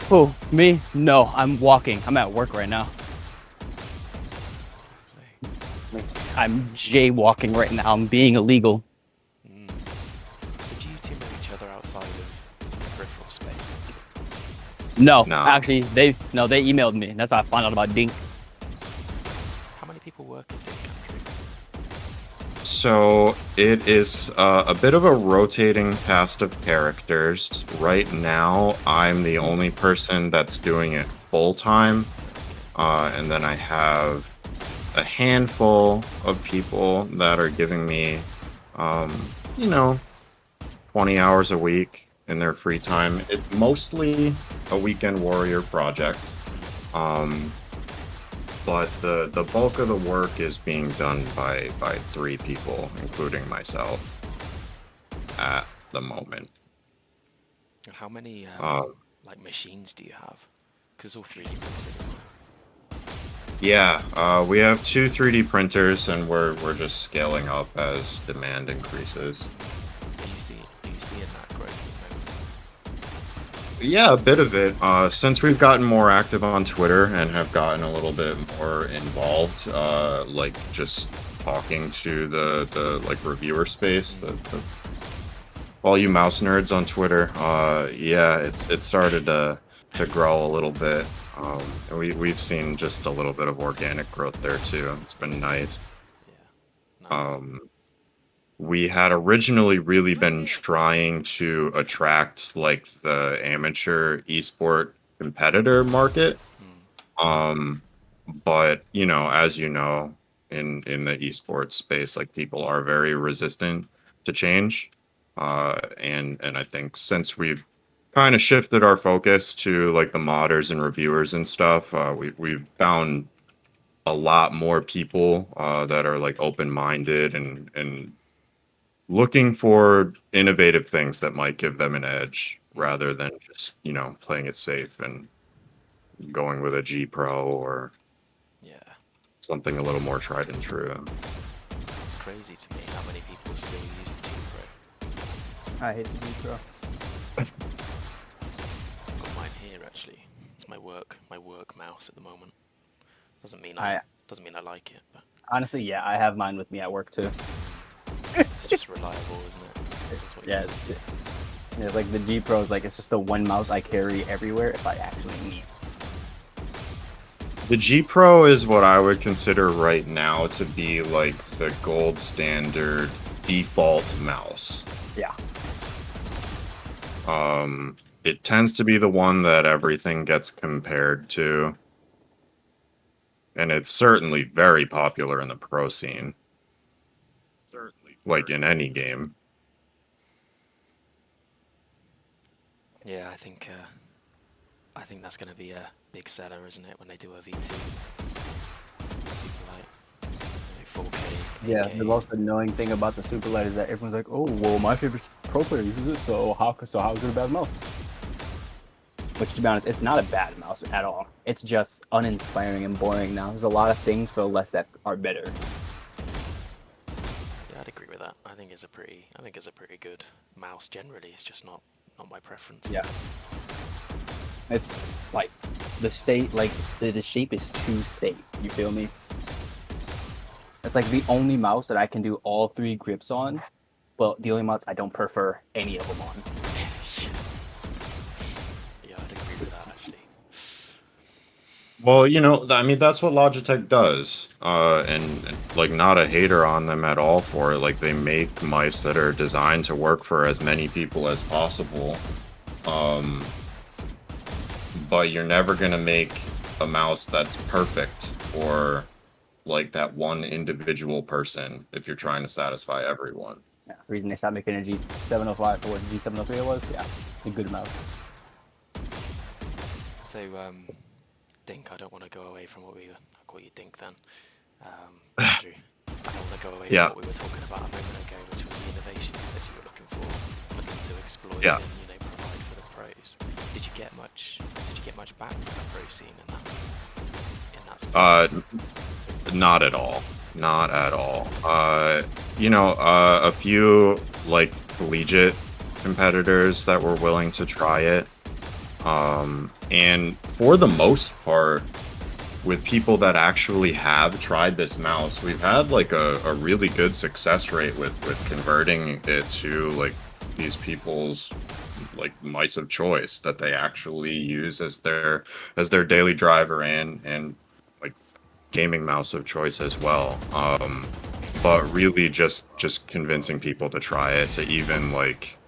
Who? Me? No, I'm walking. I'm at work right now. I'm jaywalking right now. I'm being illegal. So do you two know each other outside of peripheral space? No, No. actually, they emailed me. That's how I found out about Dink. How many people work at Dink Country? So it is a bit of a rotating cast of characters. Right now, I'm the only person that's doing it full time. And then I have a handful of people that are giving me, you know, 20 hours a week in their free time. It's mostly a weekend warrior project. But the bulk of the work is being done by 3 people, including myself, at the moment. And how many like machines do you have? Because it's all 3D printed, isn't it? Yeah, we have 2 3D printers, and we're just scaling up as demand increases. Are you seeing that growth at the moment? Yeah, a bit of it. Since we've gotten more active on Twitter and have gotten a little bit more involved, like just talking to the like reviewer space, all you mouse nerds on Twitter, yeah, it started to grow a little bit. And we've seen just a little bit of organic growth there too. It's been nice. Yeah. Nice. We had originally really been trying to attract like the amateur esport competitor market. Um, but as you know, in the esports space, like people are very resistant to change. And I think since we've kind of shifted our focus to like the modders and reviewers and stuff, we've found a lot more people that are like open-minded and looking for innovative things that might give them an edge rather than just, playing it safe and going with a G Pro or Yeah. something a little more tried and true. It's crazy to me how many people still use the G Pro. I hate the Dink, bro. I've got mine here actually. It's my work mouse at the moment. Doesn't mean I like it, but Honestly, yeah, I have mine with me at work too. it's just reliable, isn't it? That's what you Yeah, need. it's like the G Pro is like it's just the one mouse I carry everywhere if I actually need. The G Pro is what I would consider right now to be like the gold standard default mouse. Yeah. It tends to be the one that everything gets compared to. And it's certainly very popular in the pro scene. Certainly. Like in any game. Yeah, I think that's going to be a big seller, isn't it, when they do a V2 Superlight, 4K. Yeah, 8K. the most annoying thing about the Superlight is that everyone's like, "Oh, well, my favorite pro player uses it, so how's it a bad mouse?" Which, to be honest, it's not a bad mouse at all. It's just uninspiring and boring now. There's a lot of things for less that are better. Yeah, I'd agree with that. I think it's a pretty good mouse generally. It's just not my preference. Yeah. It's like the shape is too safe. You feel me? It's like the only mouse that I can do all 3 grips on, but the only mouse I don't prefer any of them on. Yeah, I'd agree with that actually. Well, I mean, that's what Logitech does. And like not a hater on them at all for it. Like they make mice that are designed to work for as many people as possible. But you're never gonna make a mouse that's perfect for like that one individual person if you're trying to satisfy everyone. Yeah, the reason they stopped making a G705 or G703 it was, yeah, a good mouse. So, Dink, I don't want to go away from what we were... I'll call you Dink then. Andrew, I don't want to go away Yeah. from what we were talking about a moment ago, which was the innovation you said you were looking for, looking to exploit Yeah. and, provide for the pros. Did you get much back from the pro scene in that space? Not at all. Not at all. A few like collegiate competitors that were willing to try it. And for the most part, with people that actually have tried this mouse, we've had like a really good success rate with converting it to like these people's like mice of choice that they actually use as their daily driver and like gaming mouse of choice as well. But really just convincing people to try it, to even like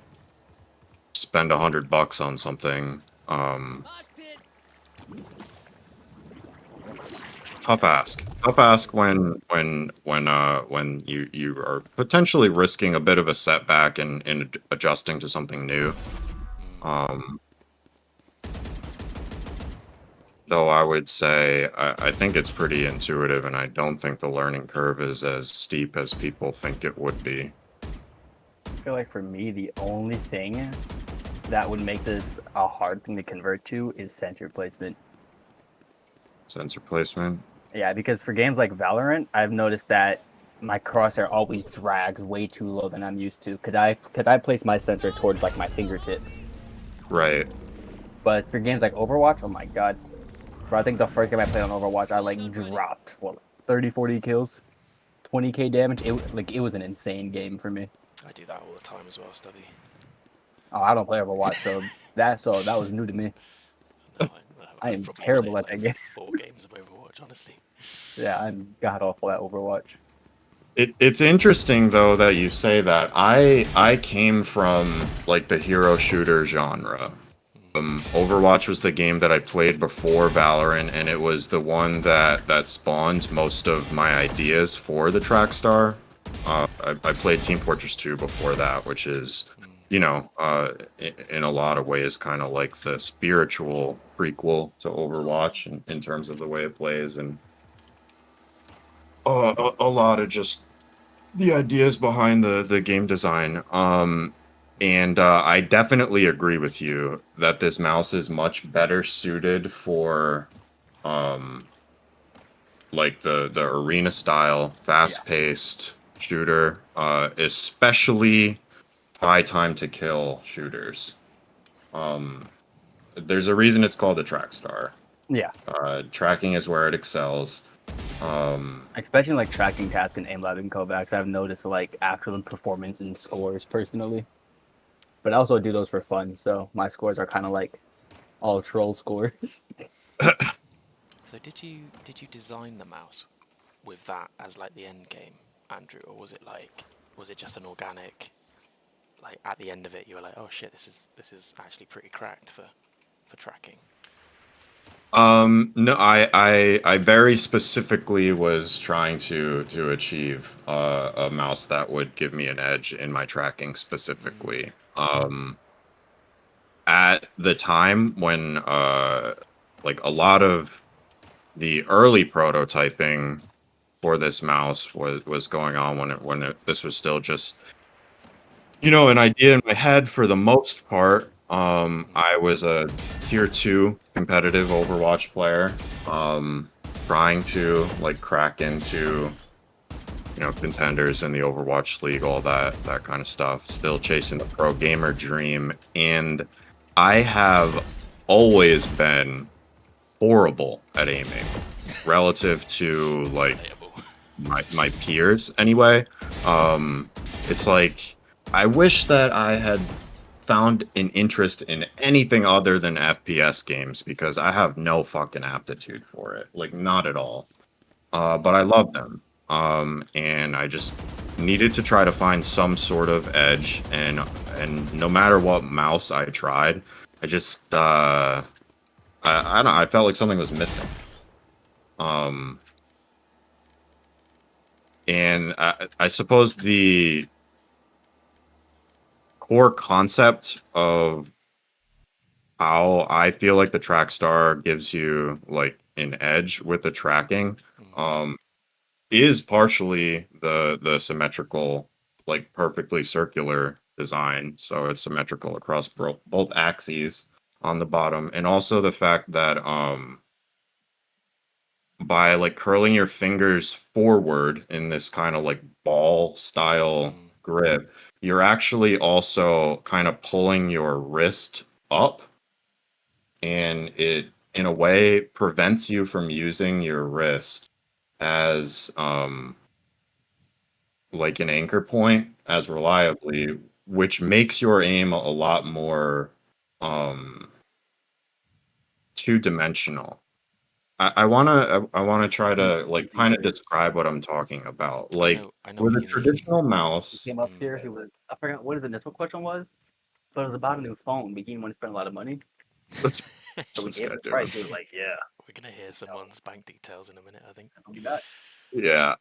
spend $100 on something. Tough ask when you are potentially risking a bit of a setback and adjusting to something new. Though I would say I think it's pretty intuitive, and I don't think the learning curve is as steep as people think it would be. I feel like for me, the only thing that would make this a hard thing to convert to is sensor placement. Sensor placement. Yeah, because for games like Valorant, I've noticed that my crosshair always drags way too low than I'm used to. Could I place my sensor towards like my fingertips? Right. But for games like Overwatch, oh my god. Bro, I think the first game I played on Overwatch, I like dropped what 30, 40 kills, 20k damage. It was an insane game for me. I do that all the time as well, Stubby. Oh, I don't play Overwatch, so that was new to me. No, I I've am probably terrible played, at that like, game. 4 games of Overwatch, honestly. Yeah, I'm god awful at Overwatch. It's interesting though that you say that. I came from like the hero shooter genre. Overwatch was the game that I played before Valorant, and it was the one that spawned most of my ideas for the Trackstar. I played Team Fortress 2 before that, which is, you know, in a lot of ways kind of like the spiritual prequel to Overwatch in terms of the way it plays, and a lot of just the ideas behind the game design. And I definitely agree with you that this mouse is much better suited for um, like the arena style, Yeah. fast paced shooter, especially high time to kill shooters. Um, there's a reason it's called a track star. Yeah. Tracking is where it excels. Especially like tracking task and aim lab and Kovacs, I've noticed like actual performance and scores personally. But I also do those for fun, so my scores are kind of like all troll scores. So did you design the mouse with that as like the end game, Andrew, or was it just an organic, like at the end of it you were like, oh shit, this is actually pretty cracked for tracking? No, I very specifically was trying to achieve a mouse that would give me an edge in my tracking specifically. At the time when like a lot of the early prototyping for this mouse was going on this was still just, you know, an idea in my head for the most part. I was a tier 2 competitive Overwatch player, trying to like crack into, you know, contenders in the Overwatch League, all that kind of stuff. Still chasing the pro gamer dream, and I have always been horrible at aiming relative to like my peers anyway. It's like I wish that I had found an interest in anything other than FPS games, because I have no fucking aptitude for it, like not at all. But I love them. And I just needed to try to find some sort of edge, and no matter what mouse I tried, I just I don't know, I felt like something was missing. And I suppose the core concept of how I feel like the Trackstar gives you like an edge with the tracking is partially the symmetrical, like perfectly circular design. So it's symmetrical across both axes on the bottom, and also the fact that by like curling your fingers forward in this kind of like ball style grip, you're actually also kind of pulling your wrist up and it in a way prevents you from using your wrist as like an anchor point as reliably, which makes your aim a lot more um two-dimensional. I wanna try to like kind of describe what I'm talking about. Like I know with what a you mean. traditional He mouse, came up here. He was, I forgot what his initial question was, but it was about a new phone. But he didn't want to spend a lot of money, what's so we this gave guy him the doing? price. He was like, "Yeah, We're gonna hear someone's bank details in a minute, I think. I'll be back." Yeah.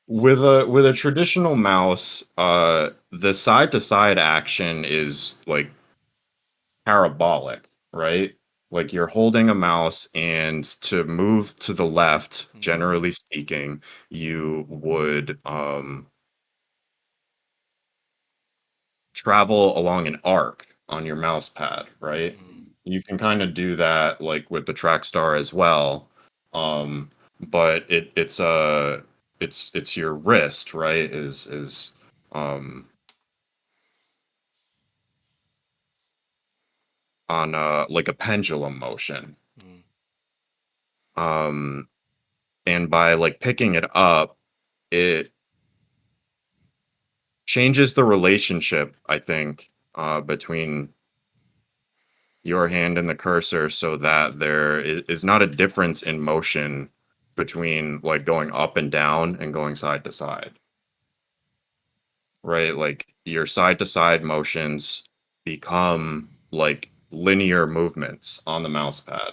With a traditional mouse, the side to side action is like parabolic, right? Like you're holding a mouse, and to move to the left, generally speaking, you would travel along an arc on your mouse pad, right? You can kind of do that like with the Trackstar as well. But it's your wrist, right? Is um on like a pendulum motion. Um and by like picking it up, it changes the relationship, I think, between your hand and the cursor, so that there is not a difference in motion between like going up and down and going side to side, right? Like your side to side motions become like linear movements on the mouse pad,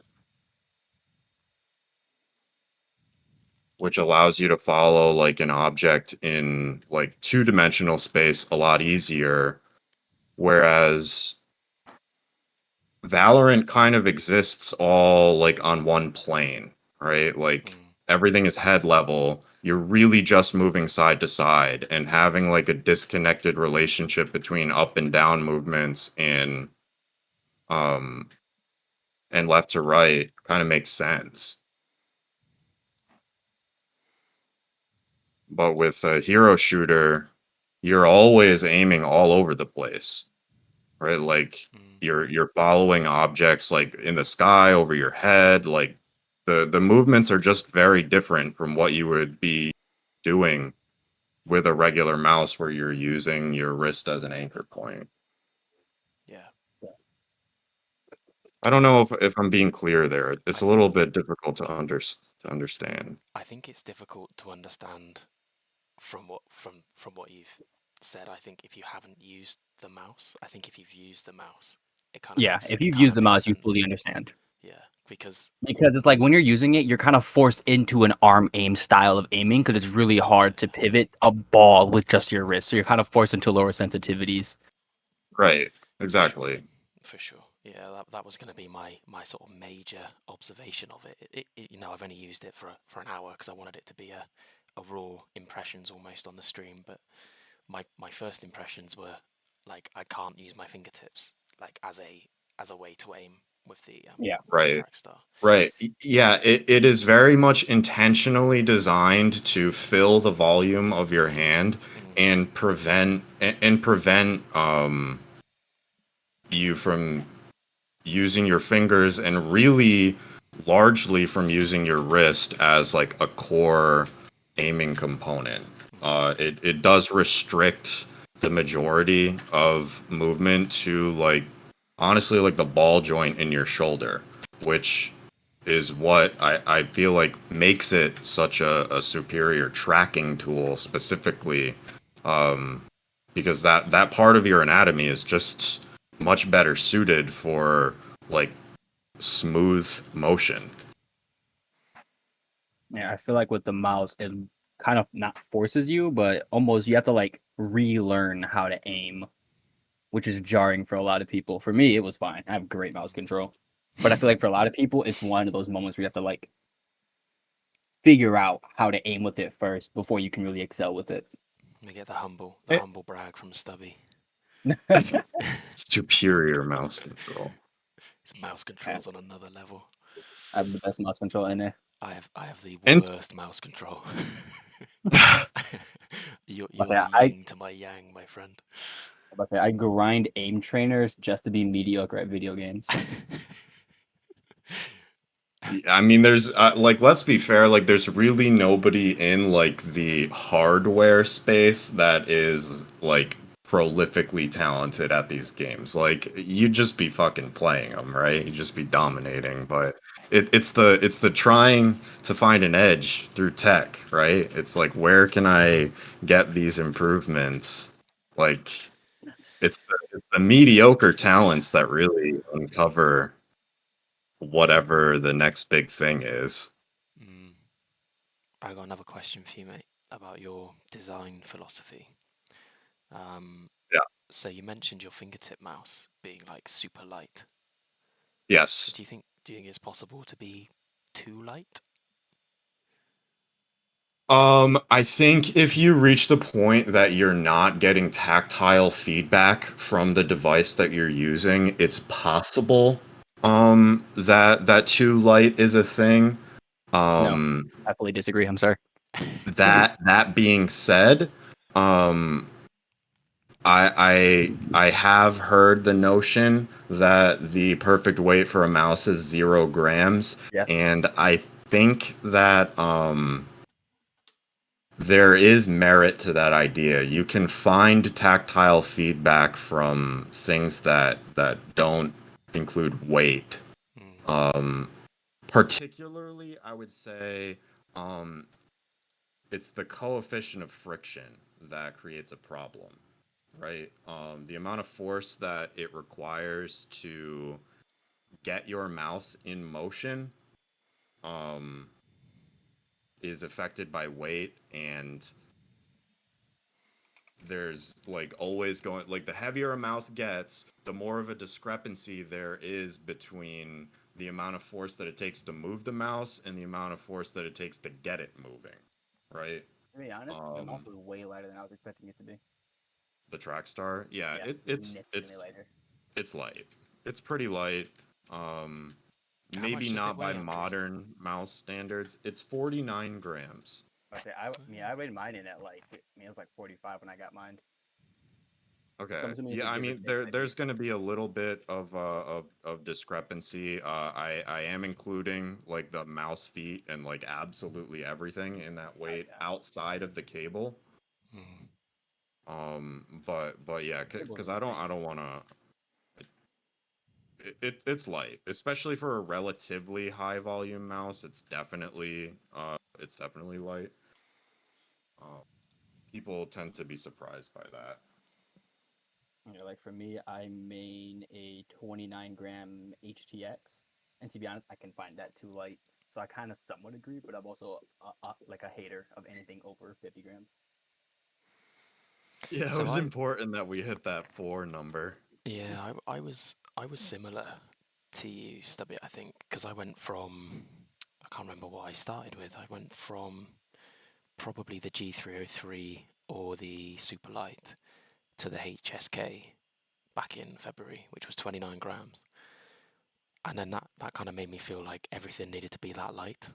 which allows you to follow like an object in like two-dimensional space a lot easier. Whereas Valorant kind of exists all like on one plane, right? Like everything is head level. You're really just moving side to side, and having like a disconnected relationship between up and down movements um and left to right kind of makes sense. But with a hero shooter, you're always aiming all over the place, right? Like you're following objects like in the sky over your head. Like the movements are just very different from what you would be doing with a regular mouse, where you're using your wrist as an anchor point. Yeah. I don't know if I'm being clear there. It's I a little think bit difficult to understand. I think it's difficult to understand from what you've said. I think if you haven't used the mouse, I think if you've used the mouse, it kind of Yeah, makes if it you've kind used of the makes mouse, you sense. fully understand. Yeah, because Because it's like when you're using it, you're kind of forced into an arm aim style of aiming because it's really hard to pivot a ball with just your wrist. So you're kind of forced into lower sensitivities. Right. for sure, Exactly. for sure. Yeah, that was going to be my sort of major observation of it. You know, I've only used it for an hour because I wanted it to be a raw impressions almost on the stream, but my first impressions were like I can't use my fingertips like as a way to aim with the Yeah. Right. Trackstar. Right. Yeah, it is very much intentionally designed to fill the volume of your hand and prevent you from using your fingers, and really largely from using your wrist as like a core aiming component. It does restrict the majority of movement to like honestly like the ball joint in your shoulder, which is what I feel like makes it such a superior tracking tool specifically, um, because that part of your anatomy is just much better suited for like smooth motion. Yeah, I feel like with the mouse, it kind of not forces you, but almost you have to like relearn how to aim, which is jarring for a lot of people. For me, it was fine. I have great mouse control. But I feel like for a lot of people, it's one of those moments where you have to like figure out how to aim with it first before you can really excel with it. Let me get the Eh, humble brag from Stubby. Superior mouse control. His mouse controls on another level. I have the best mouse control in there. I have the And worst mouse control. You're I say the yin to my yang, my friend. I grind aim trainers just to be mediocre at video games. I mean, there's like, let's be fair, like, there's really nobody in like the hardware space that is like prolifically talented at these games. Like, you'd just be fucking playing them, right? You'd just be dominating. But it's the trying to find an edge through tech, right? It's like, where can I get these improvements? Like, it's the mediocre talents that really uncover whatever the next big thing is. Mm. I got another question for you, mate, about your design philosophy. Um, Yeah. so you mentioned your fingertip mouse being like super light. Yes. Do you think it's possible to be too light? I think if you reach the point that you're not getting tactile feedback from the device that you're using, it's possible that too light is a thing. No, Um I fully disagree. I'm sorry. that being said, um I have heard the notion that the perfect weight for a mouse is 0 grams, Yes. and I think that there is merit to that idea. You can find tactile feedback from things that don't include weight. Mm. Um, Particularly, I would say, um, it's the coefficient of friction that creates a problem, right? The amount of force that it requires to get your mouse in motion, um, is affected by weight, and there's like always going, like, the heavier a mouse gets, the more of a discrepancy there is between the amount of force that it takes to move the mouse and the amount of force that it takes to get it moving, right? To be honest, the mouse um was way lighter than I was expecting it to be. the Trackstar, yeah, Yeah, it's significantly lighter. it's light. It's pretty light. um How much Maybe does it not by weigh, Andrew? modern mouse standards. It's 49 grams. I weighed mine in at like, it was like 45 when I got mine. So I'm Okay. assuming it's a Yeah, I give or mean, take maybe. there's going to be a little bit of discrepancy. I am including like the mouse feet and like absolutely everything in that Oh weight yeah, outside of the cable. Mm. But yeah, cable's because I insane. don't want to. It's light, especially for a relatively high volume mouse. It's definitely light. Um, People tend to be surprised by that. You know, like for me, I main a 29-gram HTX, and to be honest, I can find that too light. So I kind of somewhat agree, but I'm also like a hater of anything over 50 grams. Yeah, it So was important that we hit that 4 number. I was similar to you, Stubby. I think because I can't remember what I started with. I went from probably the G303 or the Superlight to the HSK back in February, which was 29 grams. And then that kind of made me feel like everything needed to be that light.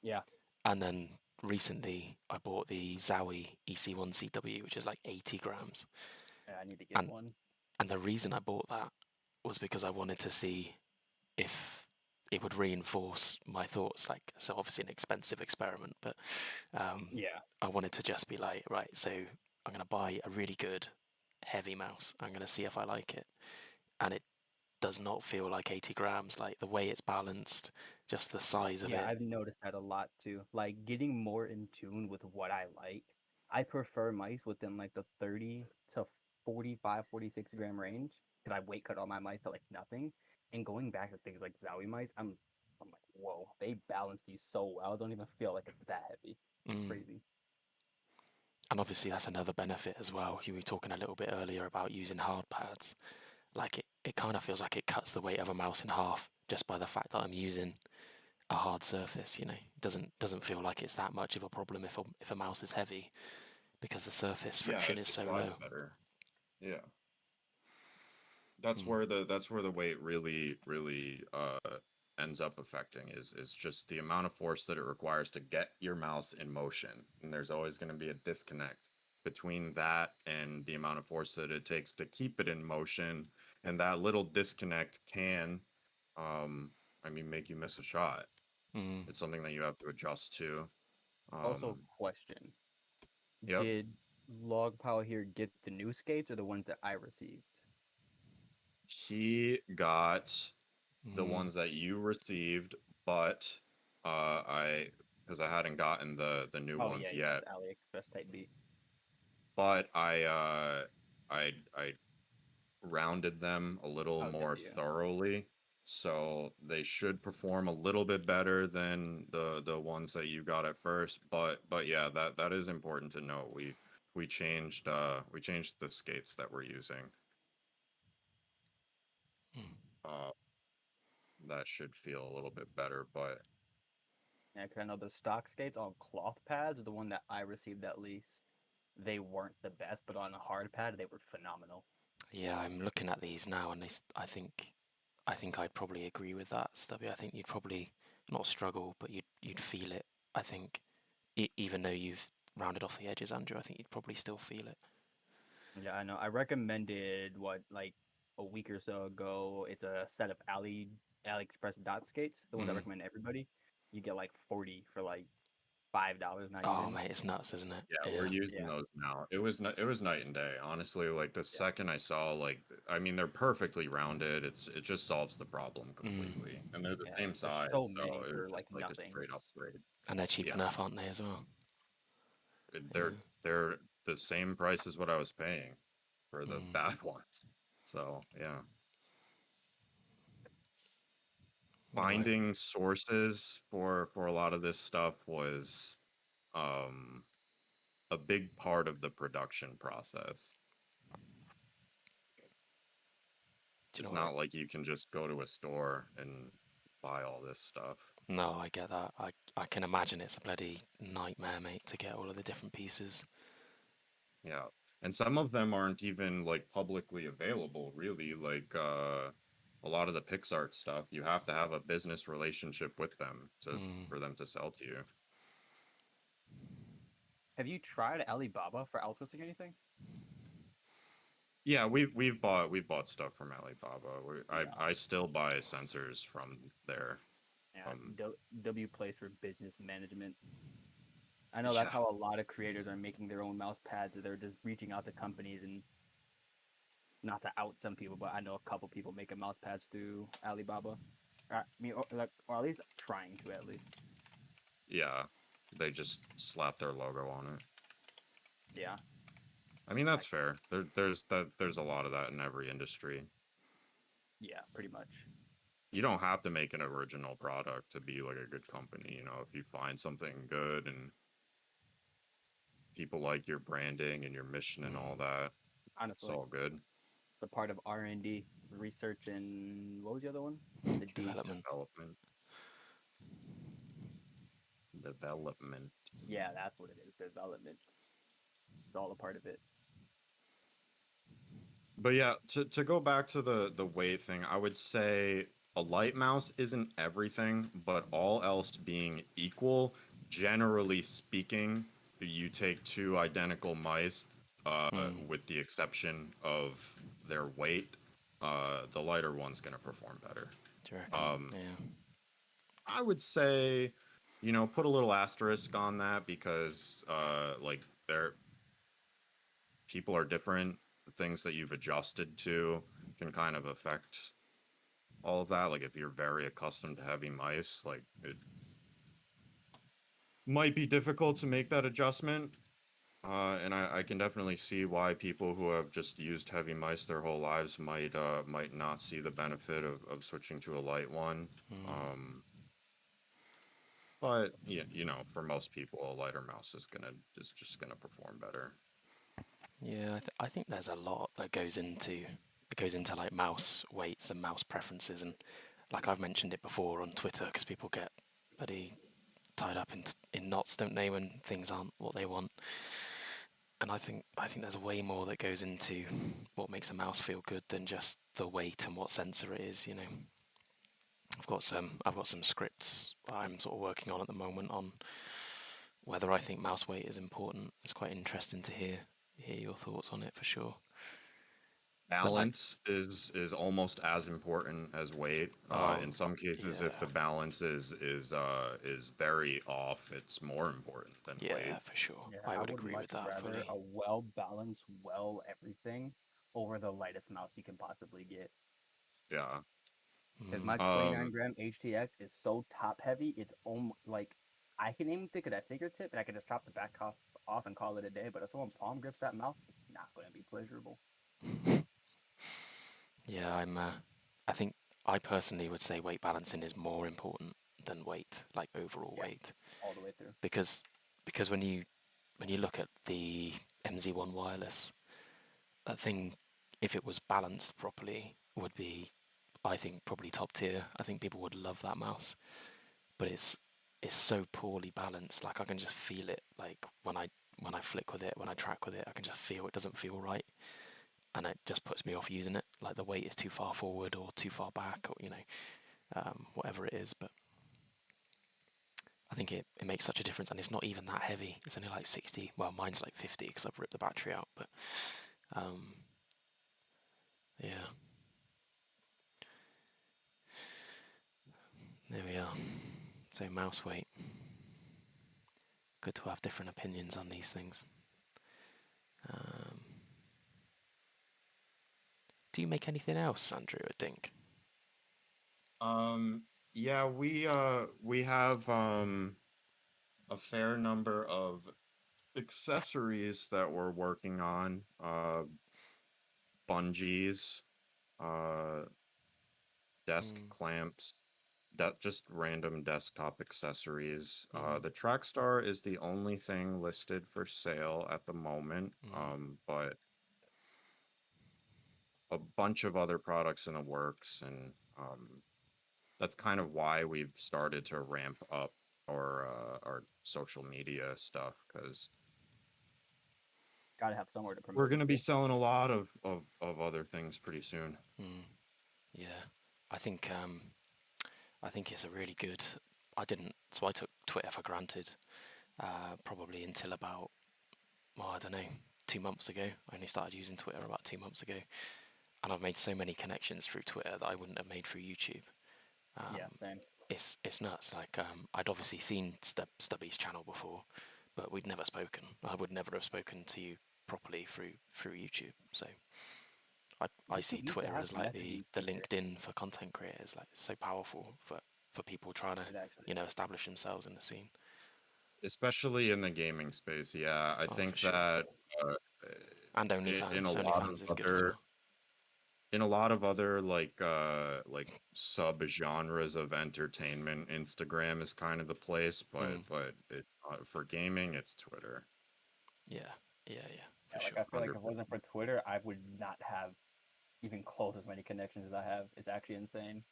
Yeah, And then recently I bought the Zowie EC1CW, which is like 80 grams. I need to get And one. and the reason I bought that was because I wanted to see if it would reinforce my thoughts. Like, so obviously an expensive experiment, but Yeah, I wanted to just be like, right, so I'm gonna buy a really good heavy mouse. I'm gonna see if I like it, and it does not feel like 80 grams. Like the way it's balanced, just the size of yeah, it. I've noticed that a lot too. Like getting more in tune with what I like. I prefer mice within like the 30 to 45, 46 gram range because I weight cut all my mice to like nothing. And going back to things like Zowie mice, I'm like, whoa, they balance these so well. I don't even feel like it's that heavy. It's Mm. crazy. And obviously that's another benefit as well. You were talking a little bit earlier about using hard pads. Like it kind of feels like it cuts the weight of a mouse in half just by the fact that I'm using a hard surface. It doesn't feel like it's that much of a problem if a mouse is heavy because the surface Yeah, friction it is so glides low. better. Yeah. Mm. That's where the weight really ends up affecting is just the amount of force that it requires to get your mouse in motion. And there's always going to be a disconnect between that and the amount of force that it takes to keep it in motion. And that little disconnect can um make you miss a shot. Mm. It's something that you have to adjust to. Also, Um, question: yep. Did Log Pile here get the new skates or the ones that I received? He got the Mm. ones that you received, but I because I hadn't gotten the new Oh yeah, ones yeah, yet. the AliExpress type B. But I rounded them a little Oh, did more you? thoroughly, so they should perform a little bit better than the ones that you got at first. But yeah, that is important to note. We changed the skates that we're using. Mm. Uh, that should feel a little bit better, but Yeah, 'cause I know the stock skates on cloth pads, the one that I received at least, they weren't the best, but on a hard pad, they were phenomenal. Yeah, I'm looking at these now, and I think I'd probably agree with that, Stubby. I think you'd probably not struggle, but you'd feel it. I think, even though you've rounded off the edges, Andrew, I think you'd probably still feel it. Yeah, I know. I recommended like a week or so ago. It's a set of AliExpress dot skates, the ones I Mm. recommend everybody. You get like 40 for like $5, not Oh, even. mate, it's nuts, isn't it? yeah, we're Yeah. using Yeah, those now. It was night and day, honestly. Like the yeah, second I saw, like, I mean, they're perfectly rounded. It just solves the problem completely, Mm. and they're the yeah. same There's size, so so many it was for just like like a nothing. straight upgrade. And they're cheap Yeah, enough, aren't they, as well? Yeah. they're the same price as what I was paying for the Mm. bad ones. So yeah, Right. finding sources for a lot of this stuff was um a big part of the production process. Do you It's know what? not like you can just go to a store and buy all this stuff. No, I get that. I can imagine it's a bloody nightmare, mate, to get all of the different pieces. Yeah. And some of them aren't even like publicly available, really. Like a lot of the PixArt stuff, you have to have a business relationship with them to Mm. for them to sell to you. Have you tried Alibaba for outsourcing anything? Yeah, we've bought stuff from Alibaba. Yeah, I still buy sensors from there. yeah. Um, W Place for business management. I know that's yeah, how a lot of creators are making their own mouse pads. They're just reaching out to companies and not to out some people, but I know a couple people making mouse pads through Alibaba. I mean, or at least trying to at least. yeah. They just slap their logo on it. Yeah, I mean, I, that's fair. There's a lot of that in every industry. yeah, pretty much. You don't have to make an original product to be like a good company. You know, if you find something good and people like your branding and your mission and all Mm. that, it's Honestly, all good. it's the part of R&D. It's research and what was the other one? The D. Development. Development, development. Yeah, that's what it is. Development. It's all a part of it. But yeah, to go back to the weight thing, I would say a light mouse isn't everything, but all else being equal, generally speaking, you take two identical mice, Mm. with the exception of their weight, the lighter one's going to perform better. Do you reckon? Um, Yeah. I would say, put a little asterisk on that because, like, people are different. The things that you've adjusted to can kind of affect all of that. Like if you're very accustomed to heavy mice, like it might be difficult to make that adjustment. And I can definitely see why people who have just used heavy mice their whole lives might not see the benefit of switching to a light one. Mm. Um, but yeah, for most people, a lighter mouse is just gonna perform better. Yeah, I think there's a lot that goes into like mouse weights and mouse preferences, and like I've mentioned it before on Twitter because people get bloody tied up in knots, don't they, when things aren't what they want. And I think there's way more that goes into what makes a mouse feel good than just the weight and what sensor it is. You know, I've got some scripts I'm sort of working on at the moment on whether I think mouse weight is important. It's quite interesting to hear your thoughts on it for sure. Balance is almost as important as weight. In some cases, if the yeah, balance is very off, it's more important than yeah, weight. for sure. Yeah, I I would would agree with much that rather fully. a well balanced, well everything over the lightest mouse you can possibly get. Yeah. Because my 29 Um, gram HTX is so top heavy, it's almost like I can aim thick at that fingertip and I can just chop the back off and call it a day. But if someone palm grips that mouse, it's not going to be pleasurable. Yeah, I think I personally would say weight balancing is more important than weight, like overall Yeah, weight, all the way through. because when you look at the MZ1 wireless, that thing, if it was balanced properly, would be, I think, probably top tier. I think people would love that mouse, but it's so poorly balanced. Like I can just feel it. Like when I flick with it, when I track with it, I can just feel it doesn't feel right, and it just puts me off using it. Like the weight is too far forward or too far back, or whatever it is. But I think it makes such a difference, and it's not even that heavy. It's only like 60. Well, mine's like 50 because I've ripped the battery out. But yeah, there we are. So mouse weight. Good to have different opinions on these things. Do you make anything else, Andrew, at Dink? yeah, we have a fair number of accessories that we're working on. Bungees, uh, desk clamps, that just random desktop accessories. The Trackstar is the only thing listed for sale at the moment, but a bunch of other products in the works, and that's kind of why we've started to ramp up our social media stuff because Got to have somewhere to we're promote going your to be shit. selling a lot of other things pretty soon. Yeah, I think I think it's a really good. So I took Twitter for granted, probably until about, well, I don't know, 2 months ago. I only started using Twitter about 2 months ago, and I've made so many connections through Twitter that I wouldn't have made through YouTube. Yeah, same. It's nuts. Like I'd obviously seen Stubby's channel before, but we'd never spoken. I would never have spoken to you properly through YouTube. So I see YouTube used to Twitter have as like the messaging feature. LinkedIn for content creators. Like it's so powerful for people trying to It actually is. establish themselves in the scene. Especially in the gaming space, yeah. I Oh, for think sure. that And in OnlyFans. a lot of OnlyFans is good as other well. like sub genres of entertainment, Instagram is kind of the place, but for gaming, it's Twitter. Yeah, yeah, for Yeah, like sure. I feel like if it 100%. wasn't for Twitter, I would not have even close as many connections as I have. It's actually insane.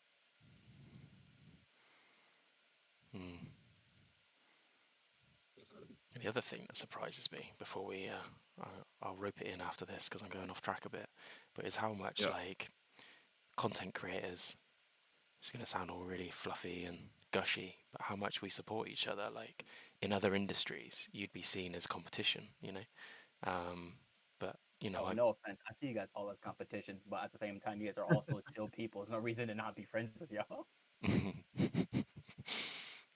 The other thing that surprises me before I'll rope it in after this because I'm going off track a bit, but is how much Yeah. like content creators. It's going to sound all really fluffy and gushy, but how much we support each other. Like in other industries, you'd be seen as competition, But Oh, I no offense. I see you guys all as competition, but at the same time, you guys are also chill people. There's no reason to not be friends with y'all. yeah,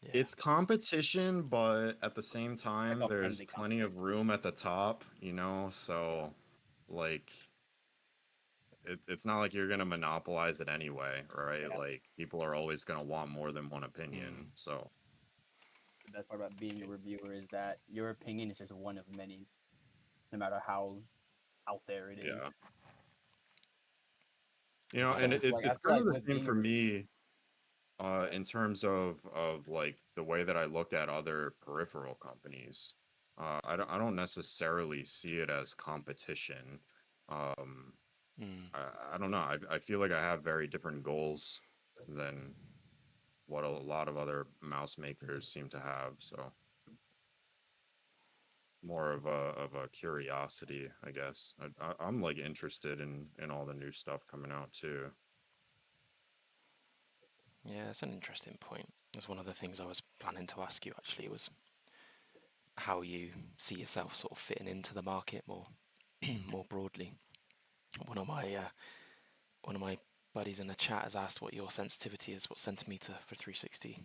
It's competition, but at the same Like time, a there's friendly plenty of competition. room at the top, so like it's not like you're gonna monopolize it anyway, right? Yeah. Like people are always gonna want more than one opinion. So The best part about being a reviewer is that your opinion is just one of many, no matter how out there it is. yeah. And yeah, Like I it's feel kind of like the with same being a for me reviewer, in terms of like the way that I look at other peripheral companies. I don't necessarily see it as competition. Um, I don't know. I feel like I have very different goals than what a lot of other mouse makers seem to have. So more of a curiosity, I guess. I'm like interested in all the new stuff coming out too. yeah, it's an interesting point. That's one of the things I was planning to ask you actually was how you see yourself sort of fitting into the market more more broadly. One of my one of my buddies in the chat has asked what your sensitivity is. What centimeter for 360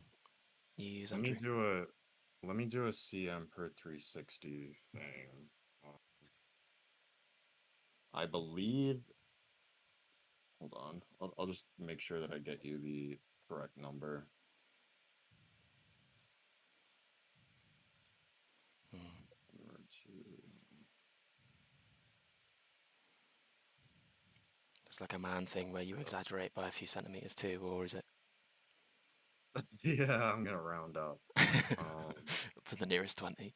you use, Let me Andrew? do a CM per 360 thing. Uh, I believe. Hold on. I'll just make sure that I get you the correct number. Number two. It's like a man thing where you exaggerate by a few centimeters too, or is it Yeah, I'm gonna round up. Um, to the nearest 20?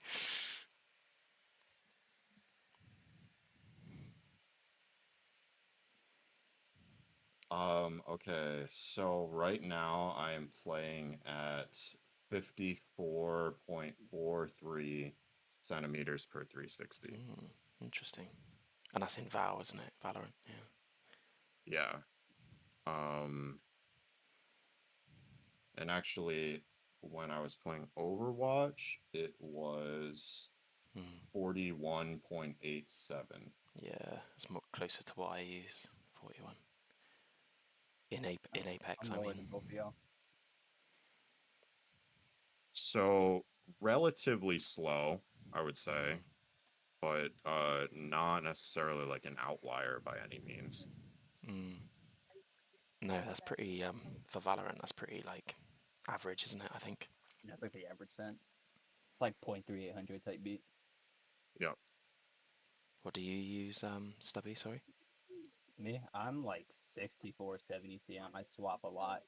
Okay, so right now I am playing at 54.43 centimeters per 360. Interesting. And that's in Val, isn't it? Valorant, yeah. Yeah. Um, and actually, when I was playing Overwatch, it was 41.87. Yeah, it's more closer to what I use. 41. In Apex, I'm I lower mean. than both of y'all. So relatively slow, I would say, but not necessarily like an outlier by any means. No, that's pretty, for Valorant, that's pretty, like, average, isn't it, I think? That's like the average sense. It's like 0.3800 type beat. Yep. What do you use, Stubby, sorry? Me, I'm like 64, 70 CM. I swap a lot.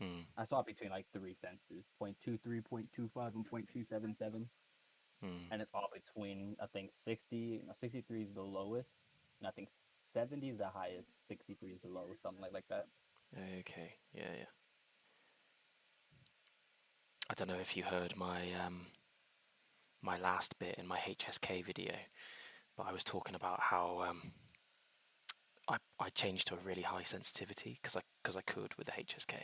Hmm. I swap between like three senses, 0.23, 0.25, and 0.277. And it's all between, I think, 60, 63 is the lowest, and I think 70 is the highest, 63 is the lowest, something like that. Okay, yeah. I don't know if you heard my, my last bit in my HSK video, but I was talking about how, I changed to a really high sensitivity because I could with the HSK,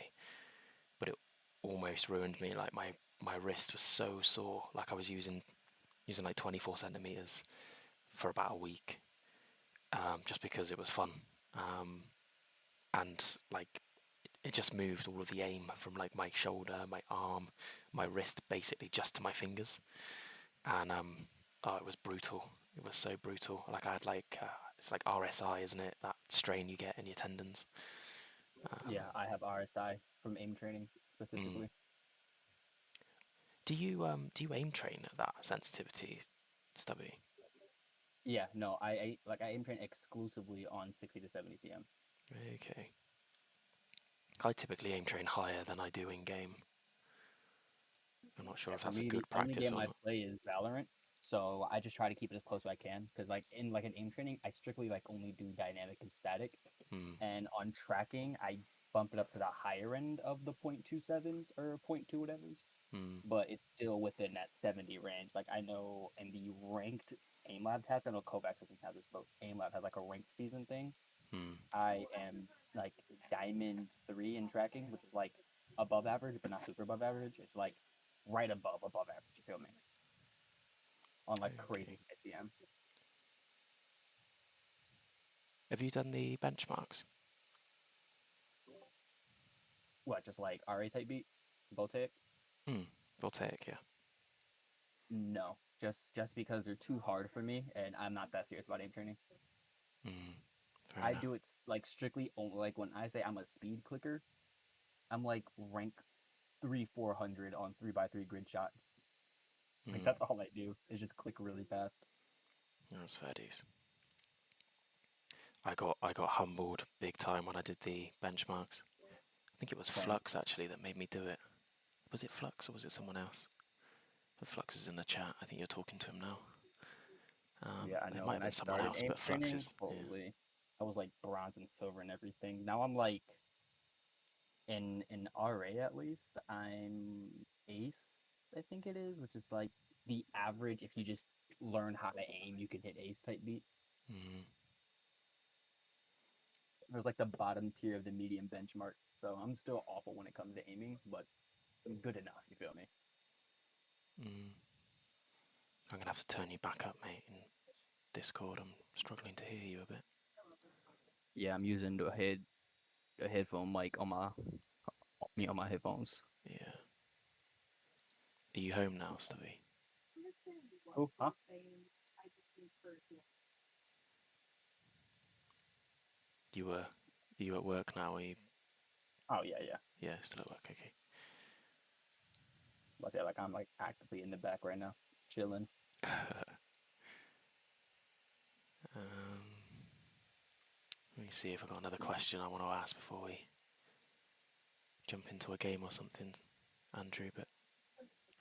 but it almost ruined me. Like my wrist was so sore. Like I was using like 24 centimeters for about a week, just because it was fun, and like it just moved all of the aim from like my shoulder, my arm, my wrist, basically just to my fingers, and oh, it was brutal. It was so brutal. Like I had like it's like RSI, isn't it? That strain you get in your tendons. Yeah, I have RSI from aim training specifically. Do you aim train at that sensitivity, Stubby? Yeah, no, I aim train exclusively on 60 to 70 CM. Okay. I typically aim train higher than I do in game. I'm not sure Yeah, if for that's a me, the good only practice game or I not. play is Valorant, so I just try to keep it as close as I can. Because like in like an aim training, I strictly like only do dynamic and static, and on tracking, I bump it up to the higher end of the 0.27s or zero point 0.2 whatever's, but it's still within that 70 range. Like I know in the ranked aim lab test, I know Kovacs doesn't have this, but aim lab has like a ranked season thing. I am like diamond 3 in tracking, which is like above average, but not super above average. It's like right above average. You feel me? On like Okay. crazy ICM. Have you done the benchmarks? What? Just like RA type beat, Voltaic? Voltaic, yeah. No, just because they're too hard for me, and I'm not that serious about aim training. Fair I enough. do it like strictly only like when I say I'm a speed clicker, I'm like rank 3 400 on 3x3 grid shot. Like that's all I do is just click really fast. That's fair dues. I got humbled big time when I did the benchmarks. I think it was Same. Flux actually that made me do it. Was it Flux or was it someone else? But Flux is in the chat. I think you're talking to him now. Yeah, I It know might have when I been someone started else, aim but Flux training, is, yeah. holy, I was like bronze and silver and everything. Now I'm like in RA at least, I'm ace, I think it is, which is like the average if you just learn how to aim, you can hit ace type beat. It was like the bottom tier of the medium benchmark. So I'm still awful when it comes to aiming, but I'm good enough, you feel me? I'm gonna have to turn you back up, mate, in Discord. I'm struggling to hear you a bit. Yeah, I'm using the headphone mic on my headphones. Yeah. Are you home now, Stubby? Oh, huh? You were, are you at work now? Are you? Oh yeah, yeah. Yeah, still at work. Okay. I say like I'm like actively in the back right now, chilling. Let me see if I got another question I want to ask before we jump into a game or something, Andrew. But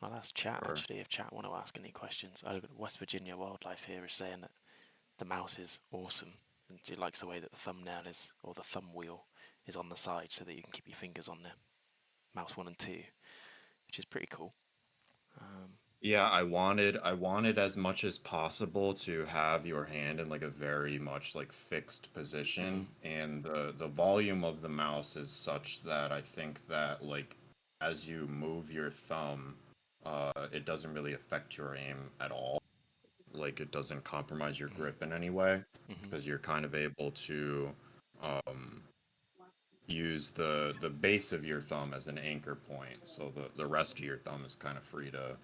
I'll ask chat Or actually if chat want to ask any questions. West Virginia Wildlife here is saying that the mouse is awesome and she likes the way that the thumbnail is, or the thumb wheel is on the side so that you can keep your fingers on the mouse 1 and 2, which is pretty cool. yeah, I wanted as much as possible to have your hand in like a very much like fixed position, and the volume of the mouse is such that I think that like as you move your thumb, it doesn't really affect your aim at all. Like it doesn't compromise your grip in any way Mm-hmm. because you're kind of able to um use the base of your thumb as an anchor point, so the rest of your thumb is kind of free to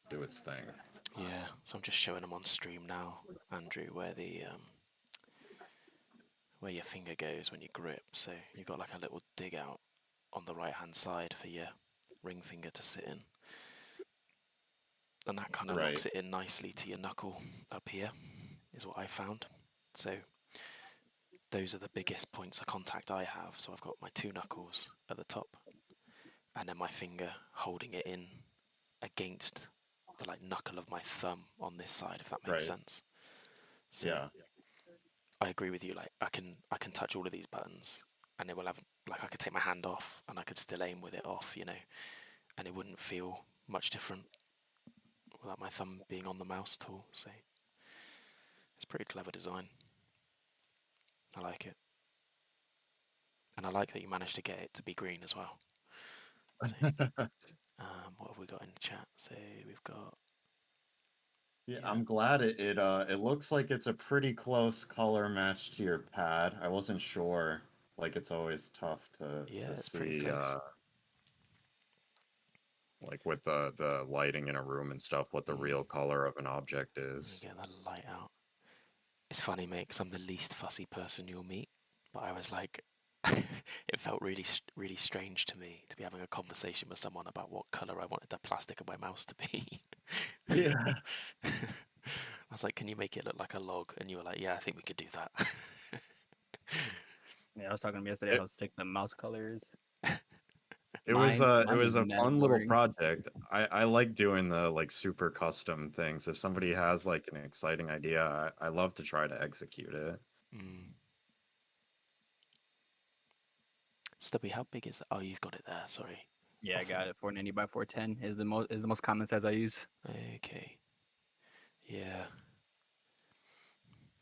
do its thing. Yeah, so I'm just showing them on stream now, Andrew, where your finger goes when you grip. So you've got like a little dig out on the right hand side for your ring finger to sit in, and that kind of Right. locks it in nicely to your knuckle up here, is what I found. So those are the biggest points of contact I have. So I've got my two knuckles at the top, and then my finger holding it in against the like knuckle of my thumb on this side, if that makes Right. sense. So Yeah. I agree with you. Like I can touch all of these buttons, and it will have like I could take my hand off, and I could still aim with it off, and it wouldn't feel much different without my thumb being on the mouse at all. So it's pretty clever design. I like it, and I like that you managed to get it to be green as well. So what have we got in the chat? So we've got Yeah, yeah, I'm glad it looks like it's a pretty close color match to your pad. I wasn't sure. Like it's always tough yeah, to it's pretty see close. like with the lighting in a room and stuff what the real color of an object Let me is. get the light out. It's funny, mate, 'cause I'm the least fussy person you'll meet. But I was like, it felt really strange to me to be having a conversation with someone about what color I wanted the plastic of my mouse to be. Yeah. I was like, "Can you make it look like a log?" And you were like, "Yeah, I think we could do that." Yeah, I was talking to him yesterday It, how sick the mouse color is. it Mine is was a mad fun little blurry. project. I like doing the like super custom things. If somebody has like an exciting idea, I love to try to execute it. Mm. Stubby, how big is that? Oh, you've got it there. Sorry. Yeah, I Off got it. 490 by 410 is the most common size I use. Okay. Yeah.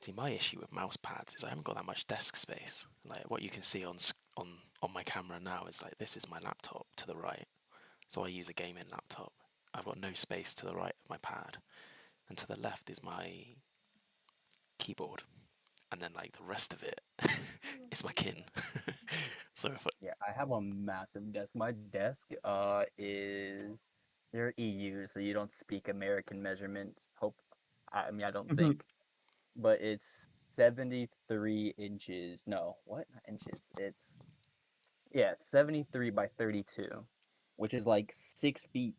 See, my issue with mouse pads is I haven't got that much desk space. Like what you can see on my camera now is like this is my laptop to the right. So I use a gaming laptop. I've got no space to the right of my pad, and to the left is my keyboard, and then like the rest of it is my kin. So if Yeah, I have a massive desk. My desk is they're EU, so you don't speak American measurements. I mean I don't Mhm. think, but it's 73 inches. No, what? Not inches. It's 73 by 32, which is like 6 feet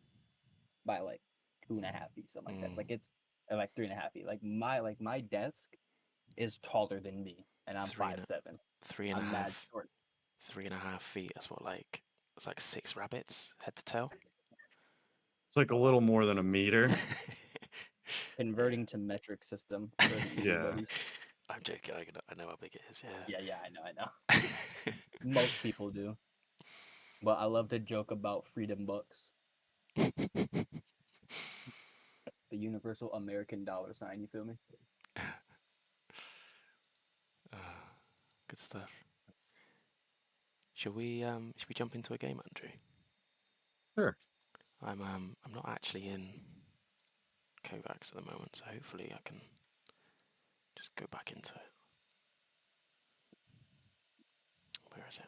by like 2.5 feet, something like that. mm, Like it's like 3.5 feet. Like my desk is taller than me, and I'm three and five a, seven. three and a I'm mad half, short. 3.5 feet. That's what like it's like 6 rabbits head to tail. It's like a little more than a meter. Yeah, Converting to metric system for the easy Yeah. buddies. I'm joking. I know how big it is. Yeah, yeah, I know. Yeah. Most people do, but I love to joke about freedom bucks, the universal American dollar sign. You feel me? Good stuff. Should we jump into a game, Andrew? Sure. I'm not actually in Kovacs at the moment, so hopefully I can just go back into it. Where is it?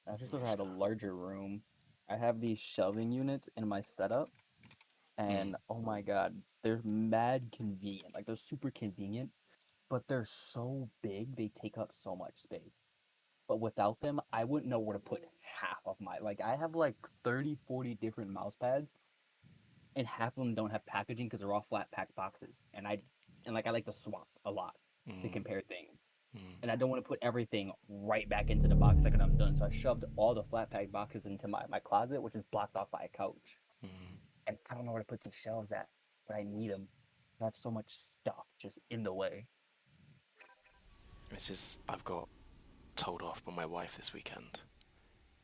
I just wish I Nice. had a larger room. I have these shelving units in my setup, and oh my god, they're mad convenient. Like they're super convenient, but they're so big, they take up so much space. But without them, I wouldn't know where to put half of my, like I have like 30, 40 different mouse pads, and half of them don't have packaging because they're all flat pack boxes. And I like to swap a lot to compare things. And I don't want to put everything right back into the box second I'm done. So I shoved all the flat pack boxes into my closet, which is blocked off by a couch. And I don't know where to put these shelves at, but I need them. I have so much stuff just in the way. I've got told off by my wife this weekend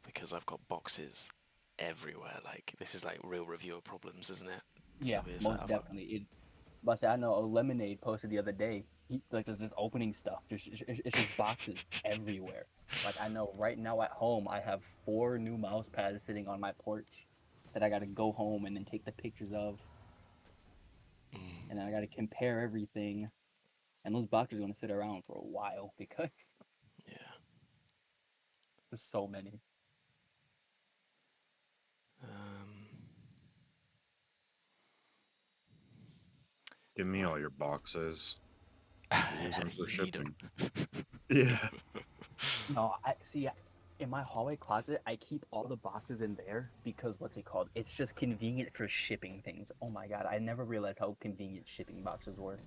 because I've got boxes everywhere. Like, this is like real reviewer problems, isn't it? Yeah, Stubby, it's like most definitely. But say I know a Lemonade posted the other day. He like just opening stuff. It's just boxes everywhere. Like I know right now at home I have 4 new mouse pads sitting on my porch that I got to go home and then take the pictures of, and then I got to compare everything. And those boxes are going to sit around for a while because yeah. there's so many. Give me all your boxes. Use them for You need them. shipping. Yeah. No, I see. In my hallway closet, I keep all the boxes in there because what's it called? It's just convenient for shipping things. Oh my god, I never realized how convenient shipping boxes were.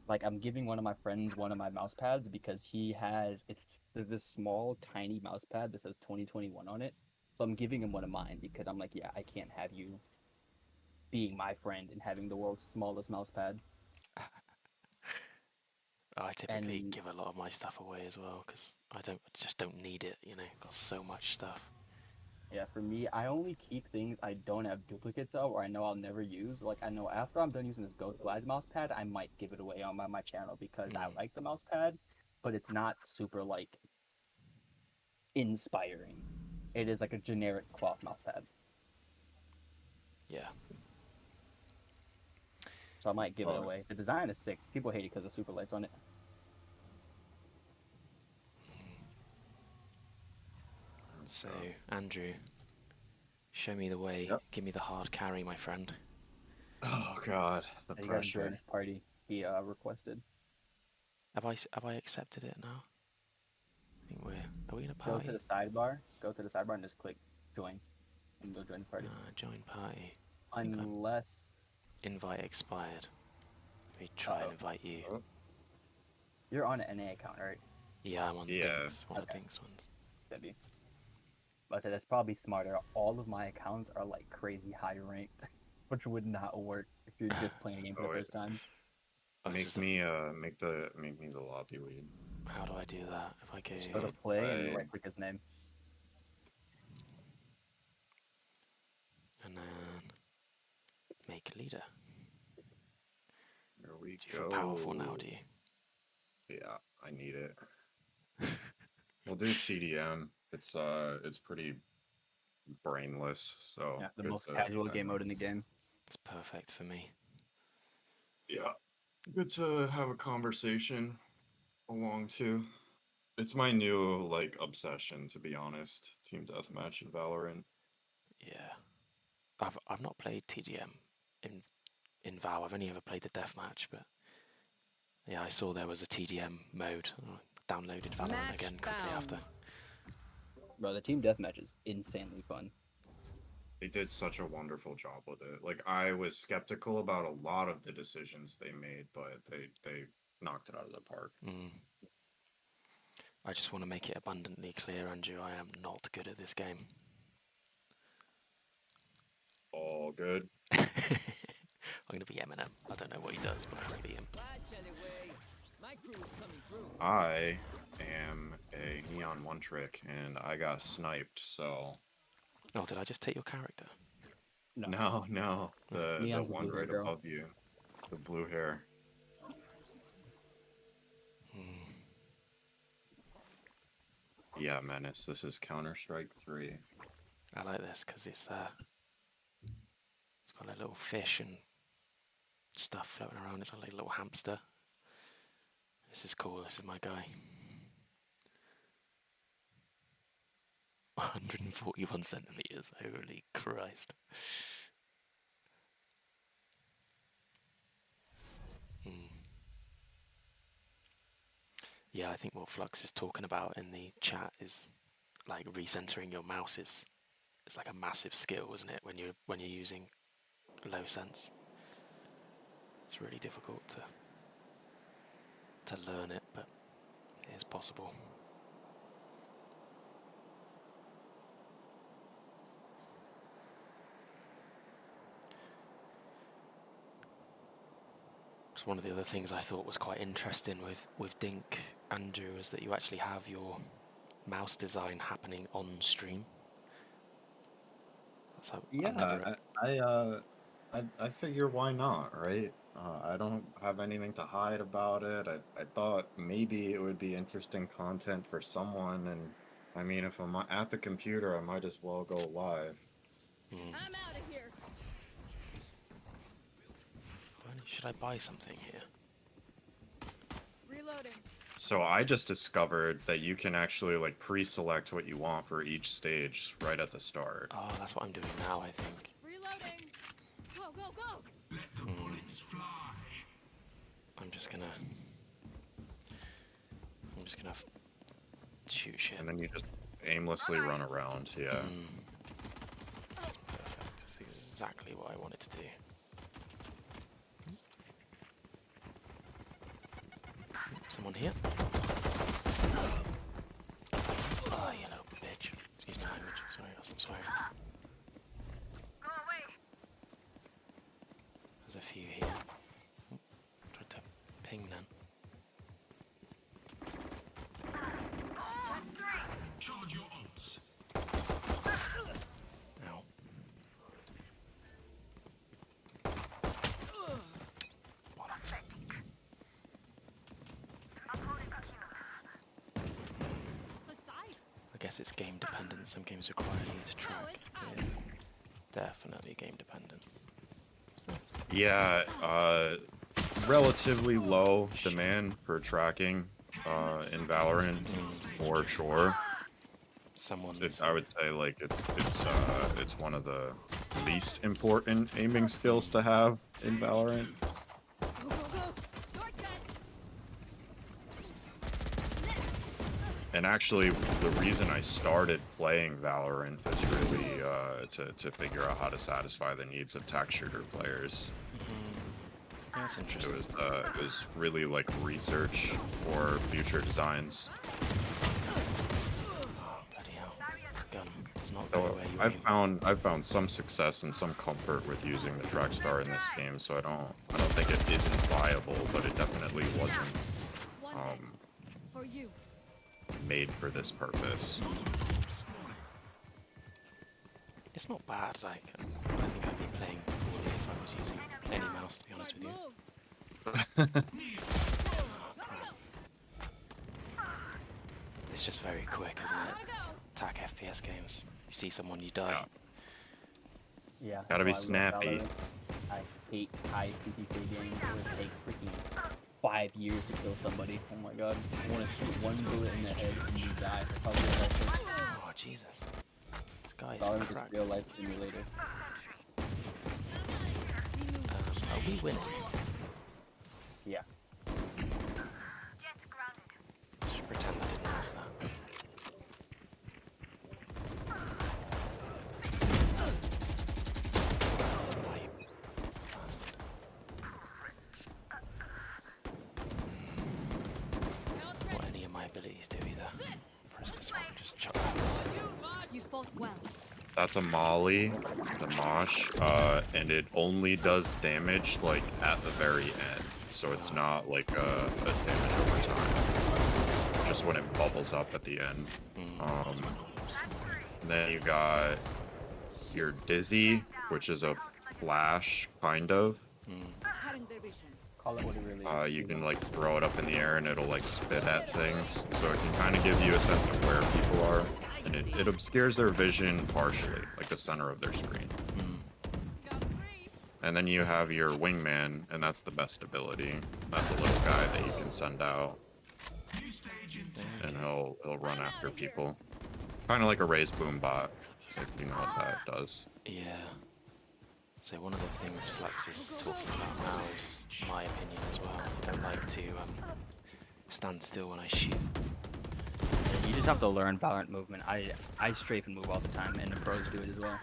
Like I'm giving one of my friends one of my mouse pads because it's this small tiny mouse pad that says 2021 on it. So I'm giving him one of mine because I'm like, yeah, I can't have you being my friend and having the world's smallest mouse pad. I typically And give a lot of my stuff away as well because I just don't need it. Got so much stuff. yeah, for me, I only keep things I don't have duplicates of or I know I'll never use. Like I know after I'm done using this Ghost Glide mouse pad, I might give it away on my channel because I like the mouse pad, but it's not super like inspiring. It is like a generic cloth mouse pad. Yeah. So I might give it Oh, away. The design is sick. People hate it because of super lights on it. So, Andrew, show me the way. Yep. Give me the hard carry, my friend. Oh God, the You gotta join pressure. this party. He requested. Have I accepted it now? I think are we in a Go to party? the sidebar. Go to the sidebar and just click join, and go join the party. Join party. I think Unless invite expired. Let me try and invite you. Oh, you're on an NA account, right? Yeah, I'm on Yeah. Dink's, one of Okay. Dink's ones. That'd be. But that's probably smarter. All of my accounts are like crazy high ranked, which would not work if you're just playing a game for Oh, the wait. first time. Oh, Make me the lobby lead. how do I do that? If I Just go to go play and right click his name. and then make leader. There we Do you go. feel powerful now, do you? Yeah, I need it. We'll do TDM. It's pretty brainless, so Yeah, the good most to casual game kinda- mode in the game. It's perfect for me. Yeah, good to have a conversation along to. It's my new like obsession, to be honest. Team deathmatch and Valorant. Yeah. I've not played TDM in VAL. I've only ever played the deathmatch, but yeah, I saw there was a TDM mode. I downloaded Valorant again quickly after. Bro, the team deathmatch is insanely fun. They did such a wonderful job with it. Like I was skeptical about a lot of the decisions they made, but they knocked it out of the park. I just want to make it abundantly clear, Andrew, I am not good at this game. All good. I'm going to be Eminem. I don't know what he does, but I'm going to be him. I am a Neon One Trick, and I got sniped. So Oh, did I just take your character? no, the Neon's the one blue hair right girl. above you, the blue hair. Yeah, Menace. This is Counter-Strike 3. I like this because it's got like little fish and stuff floating around. It's like a little hamster. This is cool. This is my guy. 141 centimeters. Holy Christ. Yeah, I think what Flux is talking about in the chat is like recentering your mouse is it's like a massive skill, isn't it? When you're using low sense, it's really difficult to learn it, but it is possible. So one of the other things I thought was quite interesting with Dink, Andrew, is that you actually have your mouse design happening on stream. So Yeah, I figure why not, right? I don't have anything to hide about it. I thought maybe it would be interesting content for someone, and I mean, if I'm at the computer, I might as well go live. I'm out of here. Should I buy something here? Reloading. So I just discovered that you can actually like pre-select what you want for each stage right at the start. Oh, that's what I'm doing now, I think. Reloading. Go, go, go. Let the bullets fly. I'm just gonna shoot shit. And then you just aimlessly run around, yeah. Perfect. That's exactly what I wanted to do. Someone here? Oh, you little bitch. Excuse my language. Sorry, I'll stop swearing. Go away. There's a few here. Oh, tried to ping them. Charge your ults. Ow. Bollocks. Precise. I guess it's game dependent. Some games require you to track. It's definitely game dependent. What's this? Yeah, relatively low demand for tracking in Valorant or Shore. Someone's I would say like it's one of the least important aiming skills to have in Valorant. Go, go, go. Shortcut. And actually, the reason I started playing Valorant is really to figure out how to satisfy the needs of tac shooter players. That's interesting. It was really like research for future designs. Oh, bloody hell. This gun does not go So where you aim. I've found some success and some comfort with using the Trackstar in this game, so I don't think it isn't viable, but it definitely wasn't One dead. For you. made for this purpose. It's not bad, like, I think I'd be playing poorly if I was using any mouse, to be honest with you. It's just very quick, isn't it? Gotta go. Attack FPS games. You see someone, you die. Yeah. Gotta be that's why I love snappy. Valorant. I hate high TTK games where it takes freaking 5 years to kill somebody. Oh my god. I want to shoot one bullet in the head and you die. That's how real life is. Oh, Jesus. This guy is Valorant is cracked. real life simulator. Are we winning? Yeah. Just pretend I didn't ask that. Oh, you bastard. Now it's What ready. any of my abilities do either. Press this one, just chuck. You fought well. That's a molly, the mosh, and it only does damage like at the very end, so it's not like a damage over time. Just when it bubbles up at the end. And then you got your dizzy, which is a flash kind of. Cutting their vision. Call it what it really is. You can like throw it up in the air and it'll like spit at things, so it can kind of give you a sense of where people are, and it obscures their vision partially, like the center of their screen. Got three. And then you have your wingman, and that's the best ability. That's a little guy that you can send out. New stage in 10. and he'll run after people, kind of like a raised boom bot, if you know what that does. Yeah. So one of the things Flex is talking about now is my opinion as well. I don't like to stand still when I shoot. You just have to learn Valorant movement. I strafe and move all the time, and the pros do it as well.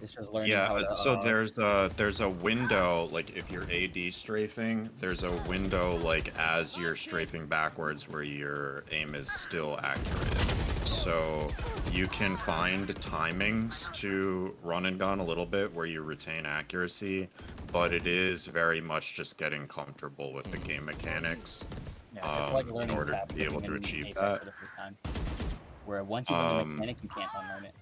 It's just learning how Yeah, to. so there's a window, like if you're AD strafing, there's a window like as you're strafing backwards where your aim is still accurate. So you can find timings to run and gun a little bit where you retain accuracy, but it is very much just getting comfortable with the game mechanics Yeah, it's like in learning order tap to be able to in achieve Apex that. for the first time. Where once you learn the mechanic, you can't unlearn it.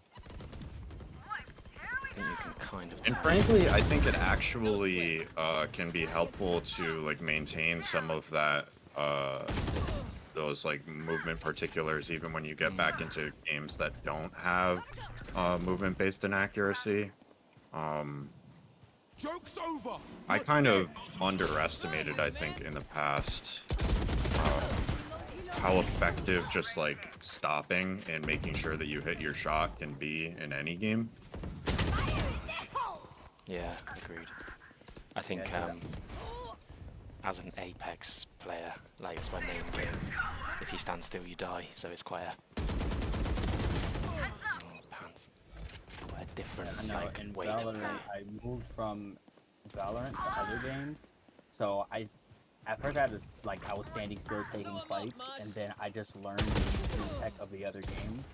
I think you can kind of And tell. frankly, I think it actually can be helpful to like maintain some of that those like movement particulars even when you get back into games that don't have movement based inaccuracy. Joke's over. I kind of underestimated, I think, in the past how effective just like stopping and making sure that you hit your shot can be in any game. Yeah, agreed. I think as an Apex player, like it's my main game, if you stand still you die, so it's quite a pants. Quite a different I know, like in way to play. Valorant, I moved from Valorant to other games, so at first I was standing still taking fights, and then I just learned the tech of the other games,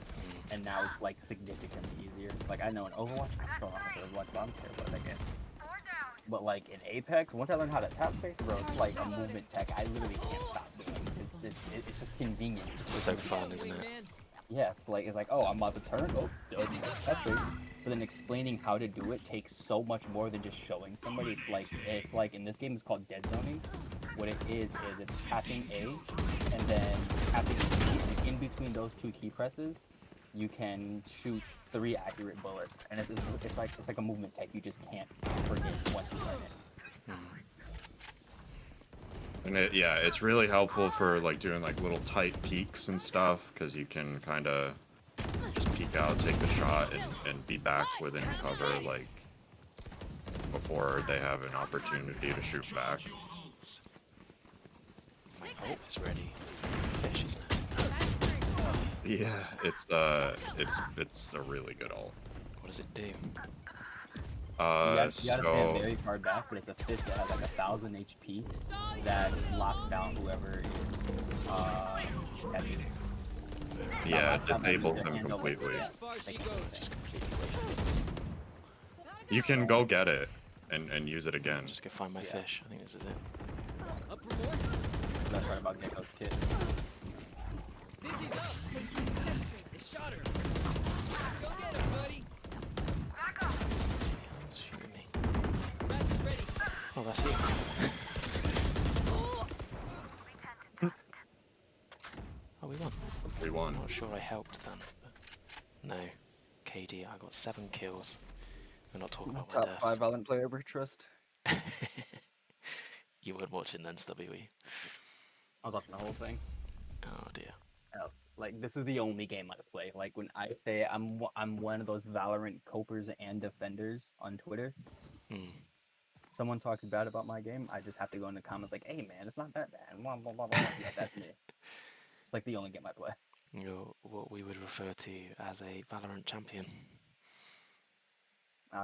and now it's like significantly easier. Like I know in Overwatch, I still don't know Overwatch, but I'm terrible at that game. But like in Apex, once I learned how to tap safe, bro, it's like a movement tech. I literally can't stop doing it. It's just convenient. It's so fun, isn't it? Yeah, it's like, oh, I'm about to turn. Oh, that's it. But then explaining how to do it takes so much more than just showing somebody. It's like in this game it's called dead zoning. What it is it's tapping A and then tapping B. And in between those two key presses, you can shoot 3 accurate bullets, and it's like a movement tech. You just can't forget once you learn it. And it's really helpful for like doing like little tight peeks and stuff because you can kind of just peek out, take the shot, and be back within cover like before they have an opportunity to shoot back. Your ults. My ult is ready. It's like a fish, isn't it? Yeah, it's a really good ult. What does it do? You gotta stand So very far back, but it's a fish that has like 1,000 HP that locks down whoever is catching. yeah, it disables them completely. Just completely wasted. You can go get it and use it again. Just go find my fish. I think this is it. That's right about Gecko's kit. It's shooting me. Oh, that's you. Oh, we won. We won. I'm not sure I helped then. But no. KD, I got 7 kills. We're not talking about my Top 5 Valorant player ever trust. deaths. You weren't watching then, Stubby, were you? I was watching the whole thing. Oh dear. Like this is the only game I play. Like when I say I'm one of those Valorant copers and defenders on Twitter. Someone talks bad about my game, I just have to go in the comments like, "Hey man, it's not that bad." Blah, blah, blah, blah. Yeah, that's me. It's like the only game I play. You're what we would refer to as a Valorant champion.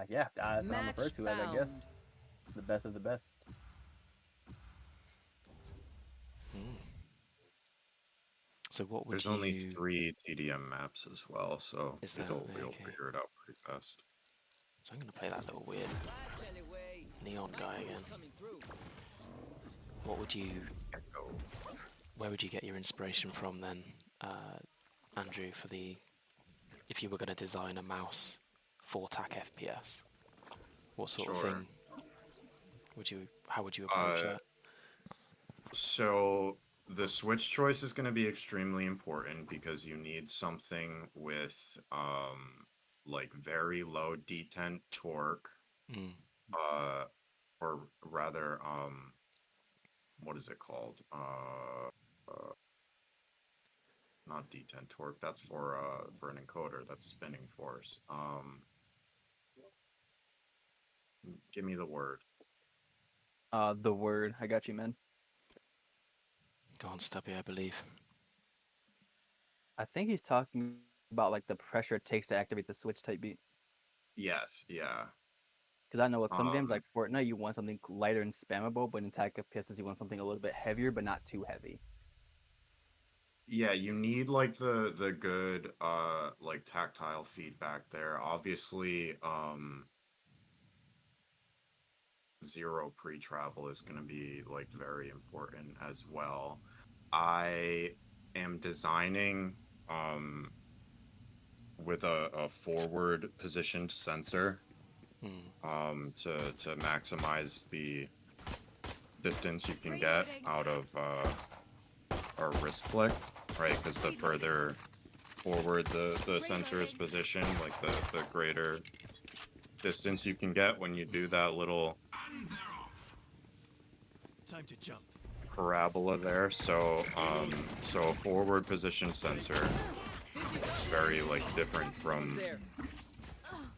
Yeah, that's what I'm referred to as, I guess. The best of the best. So what would There's you... only 3 TDM maps as well, so Is there? we'll Okay. figure it out pretty fast. So I'm going to play that little weird neon guy again. What would you... Where would you get your inspiration from then, Andrew, for the... If you were going to design a mouse for TAC FPS? What sort of thing would you... How would you approach that? So the switch choice is going to be extremely important because you need something with like very low detent torque, or rather what is it called? not detent torque. That's for an encoder. That's spinning force. Give me the word. The word. I got you, man. Go on, Stubby, I believe. I think he's talking about like the pressure it takes to activate the switch type beat. Yes, yeah. Because I know with some games Um, like Fortnite, you want something lighter and spammable, but in attack FPSs, you want something a little bit heavier, but not too heavy. Yeah, you need like the good like tactile feedback there. Obviously, zero pre-travel is going to be like very important as well. I am designing with a forward positioned sensor to maximize the distance you can get out of our wrist flick, right? Because the further forward the sensor is positioned, like the greater distance you can get when you do that little And they're off. Time to jump. parabola there. So so a forward position sensor is very like different from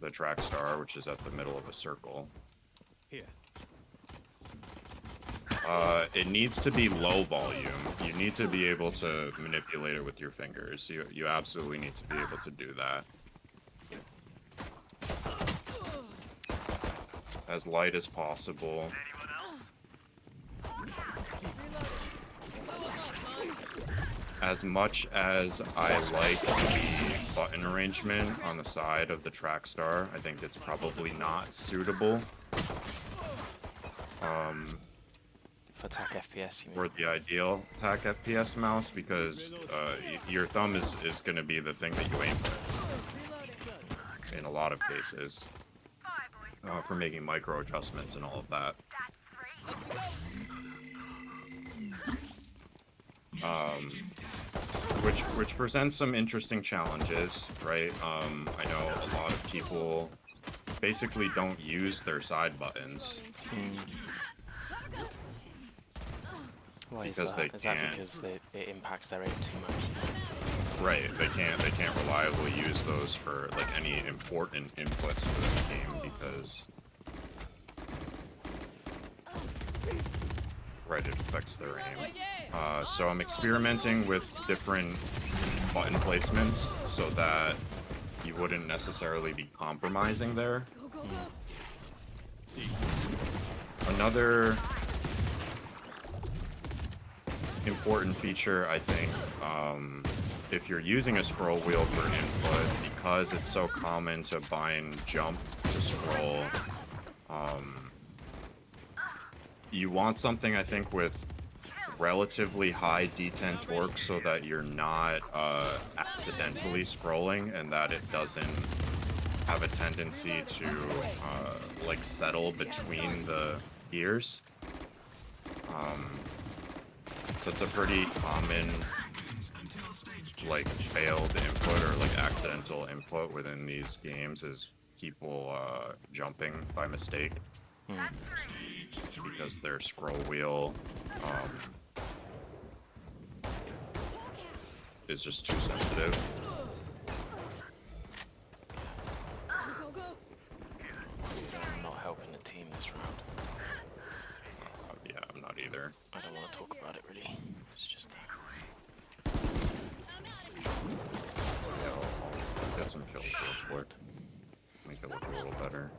the Trackstar, which is at the middle of a circle. Here. It needs to be low volume. You need to be able to manipulate it with your fingers. You absolutely need to be able to do that. As light as possible. As much as I like the button arrangement on the side of the Trackstar, I think it's probably not suitable For attack FPS, you mean? for the ideal attack FPS mouse, because your thumb is going to be the thing that you aim for in a lot of cases for making micro adjustments and all of that. Which presents some interesting challenges, right? I know a lot of people basically don't use their side buttons Why is because that? they Is that can't. because it impacts their aim too much? Right, they can't reliably use those for like any important inputs for the game because right, it affects their aim. So I'm experimenting with different button placements so that you wouldn't necessarily be compromising there. Another important feature, I think, if you're using a scroll wheel for input, because it's so common to bind jump to scroll, you want something, I think, with relatively high detent torque so that you're not accidentally scrolling and that it doesn't have a tendency to like settle between the gears. So it's a pretty common like failed input or like accidental input within these games is people jumping by mistake because their scroll wheel is just too sensitive. I'm not helping the team this round. Yeah, I'm not either. I don't want to talk about it really. It's just Yeah, I'll get some kills real quick. Make it look a little better.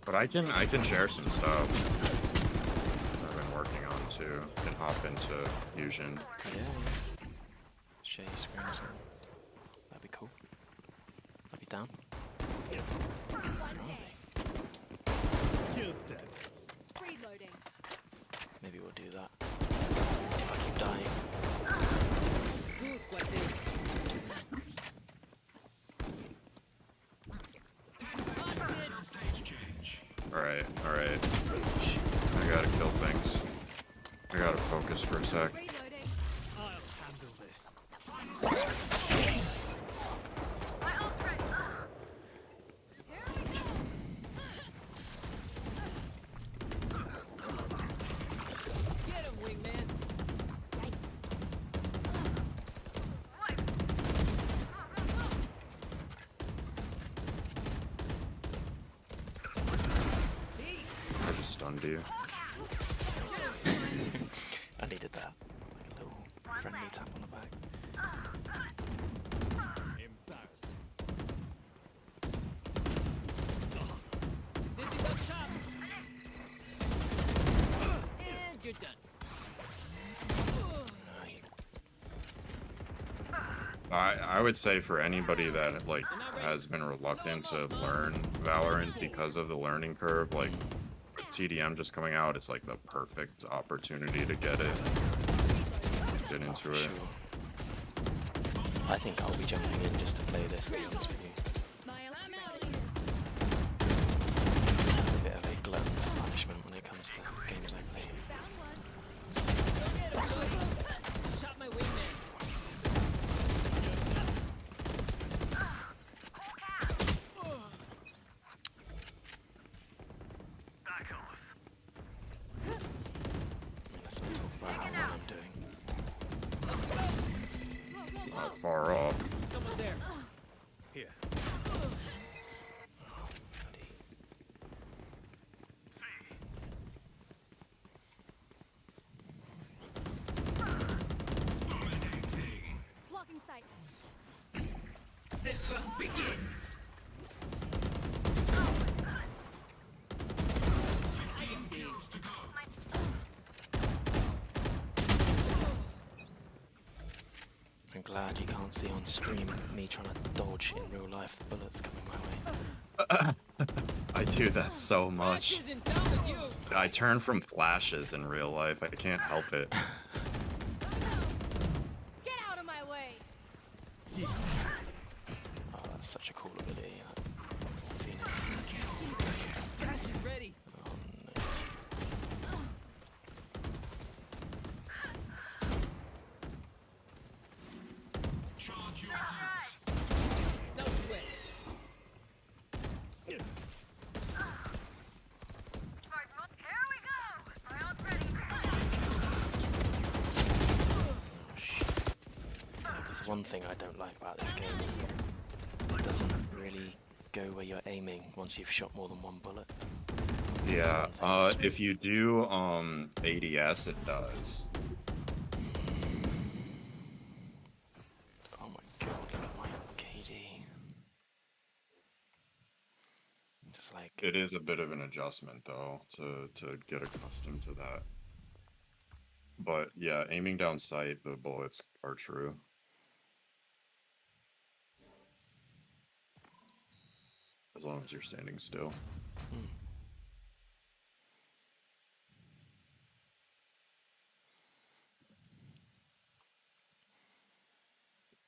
But I can share some stuff I've been working on too. Can hop into Fusion. yeah. Share your screen or something. That'd be cool. I'd be down. Reloading. Maybe we'll do that. If I keep dying. Alright. I gotta kill things. I gotta focus for a sec. Reloading. I'll handle this. Here we go. stunned you. I needed that. Like a little friendly tap on the back. Embarrassing. Dizzy's up top. And you're done. Right. I would say for anybody that like has been reluctant to learn Valorant because of the learning curve, like TDM just coming out, it's like the perfect opportunity to get into it. Sure. I think I'll be jumping in just to play this, to be honest with you. My alarm out. A bit of a glutton for punishment when it comes to games like play. Found one. Shot my wingman. Let's not talk about how well I'm doing. Not far off. Someone's there. Here. Bloody. Blocking sight. The hunt begins. 15 kills to go. I'm glad you can't see on stream me trying to dodge in real life the bullets coming my way. I do that so much. Flash isn't down with you. I turn from flashes in real life. I can't help it. Get out of my way. Oh, that's such a cool ability. Phoenix. Flash is ready. Oh no. Charge your hearts. No sweat. Here we go! Round ready. Oh shit. There's one thing I don't like about this game is that it doesn't really go where you're aiming once you've shot more than one bullet. Yeah, That's one thing if you do ADS, it does. Oh my god, look at my KD. Just like, It is a bit of an adjustment though to get accustomed to that. But yeah, aiming down sight, the bullets are true. As long as you're standing still.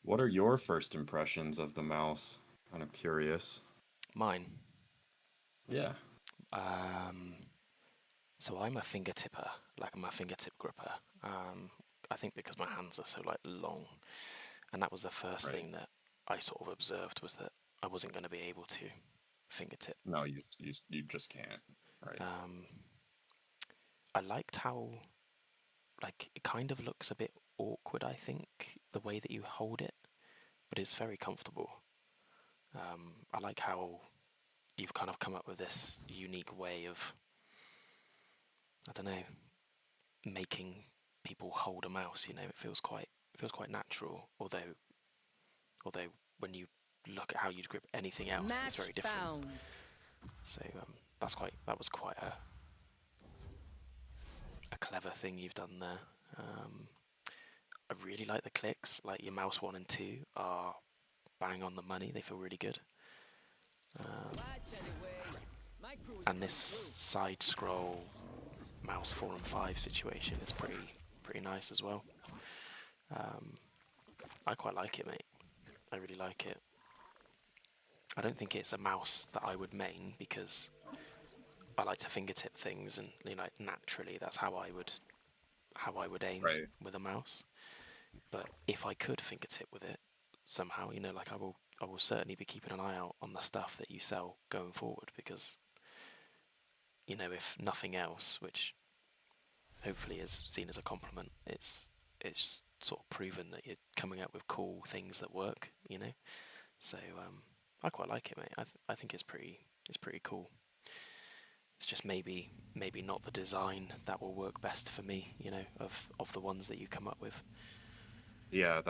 What are your first impressions of the mouse? Kind of curious. mine. Yeah. So I'm a fingertipper, like I'm a fingertip gripper. I think because my hands are so like long, and that was the first Right. thing that I sort of observed was that I wasn't going to be able to fingertip. No, you just can't. Right. I liked how, like, it kind of looks a bit awkward. I think the way that you hold it, but it's very comfortable. I like how you've kind of come up with this unique way of, I don't know, making people hold a mouse. You know, it feels quite natural. Although when you look at how you'd grip anything else, it's very different. Found. So that was quite a clever thing you've done there. I really like the clicks. Like your mouse 1 and 2 are bang on the money. They feel really good. Watch anyway. My crew is And this coming side scroll mouse 4 and 5 situation is pretty nice as well. I quite like it, mate. I really like it. I don't think it's a mouse that I would main because I like to fingertip things, and you know, naturally that's how I would aim Right. with a mouse. But if I could fingertip with it somehow, you know, like I will certainly be keeping an eye out on the stuff that you sell going forward, because you know, if nothing else, which hopefully is seen as a compliment, it's sort of proven that you're coming up with cool things that work, you know. So I quite like it, mate. I think it's pretty cool. It's just maybe not the design that will work best for me, you know, of the ones that you come up with. Yeah,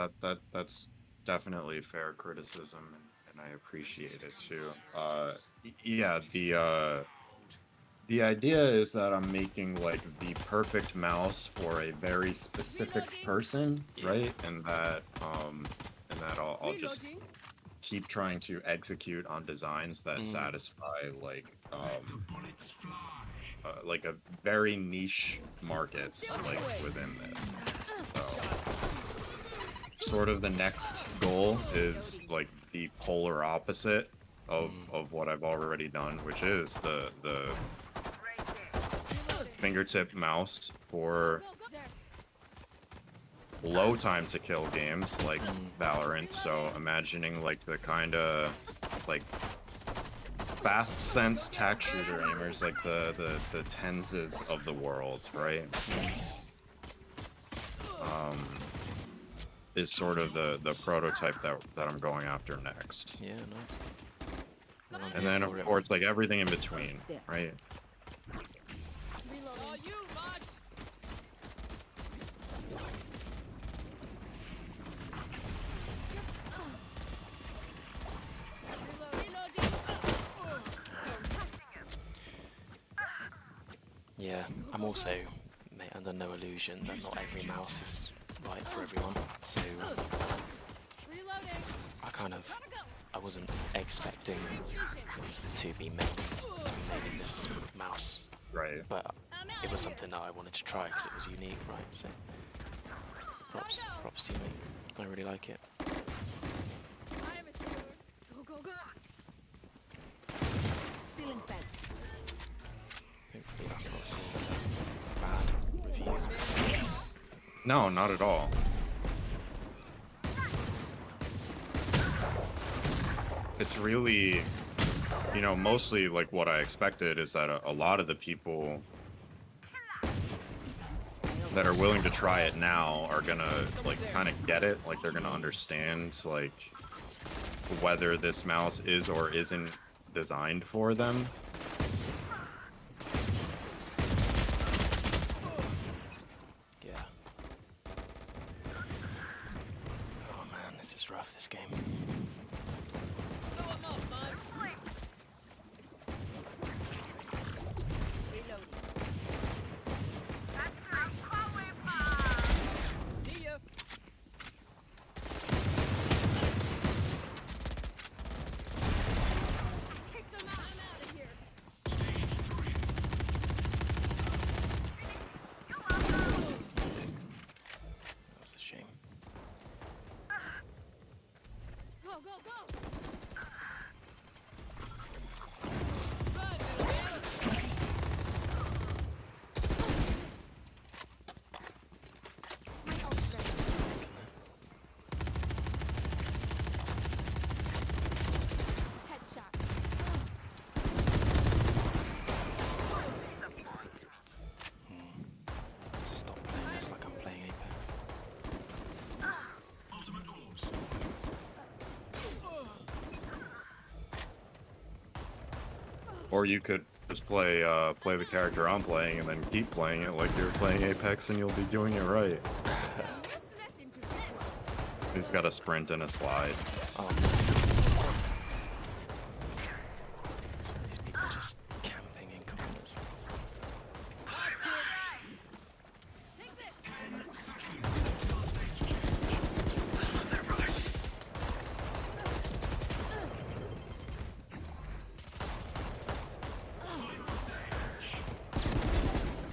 that's definitely fair criticism, and I appreciate it too. Yeah, the idea is that I'm making like the perfect mouse for a very specific Reloading. person, Yeah. right? And that I'll just Reloading. keep trying to execute on designs that Mm. satisfy like a very niche markets like within this. So sort of the next goal is like the polar opposite of what I've already done, which is the fingertip mouse for Go, go, there. low time to kill games like Valorant. So imagining like the kind of like fast sense tac shooter aimers, like the Tenses of the world, right? Is sort of the prototype that I'm going after next. Yeah, nice. Well, I'm And here then for of it. course like everything in between, right? Oh, Reloading. you, Mosh. Reloading. Yeah, I'm also under no illusion that not every mouse is right for everyone. So Reloading. I wasn't expecting to be making this mouse, Right. but I'm out it was of here. something that I wanted to try because it was unique, right? So props to me. I really like it. I am a sailor. Go, go, go. Still in fact. Hopefully that's not seen as a bad review. No, not at all. It's really, you know, mostly like what I expected is that a lot of the people that are willing to try it now are gonna like kind of get it, like they're gonna understand like whether this mouse is or isn't designed for them. Yeah. Oh man, this is rough, this game. Blow 'em up, Mosh. Reloading. See ya. Take them out. I'm out of here. That's a shame. Go, go, go. Run, little man. My ult's ready. Headshot. To stop playing this like I'm playing Apex. Or you could just play the character I'm playing and then keep playing it like you're playing Apex and you'll be doing it right. Useless individual. He's got a sprint and a slide. Oh, so these people are just camping in corners. Take this.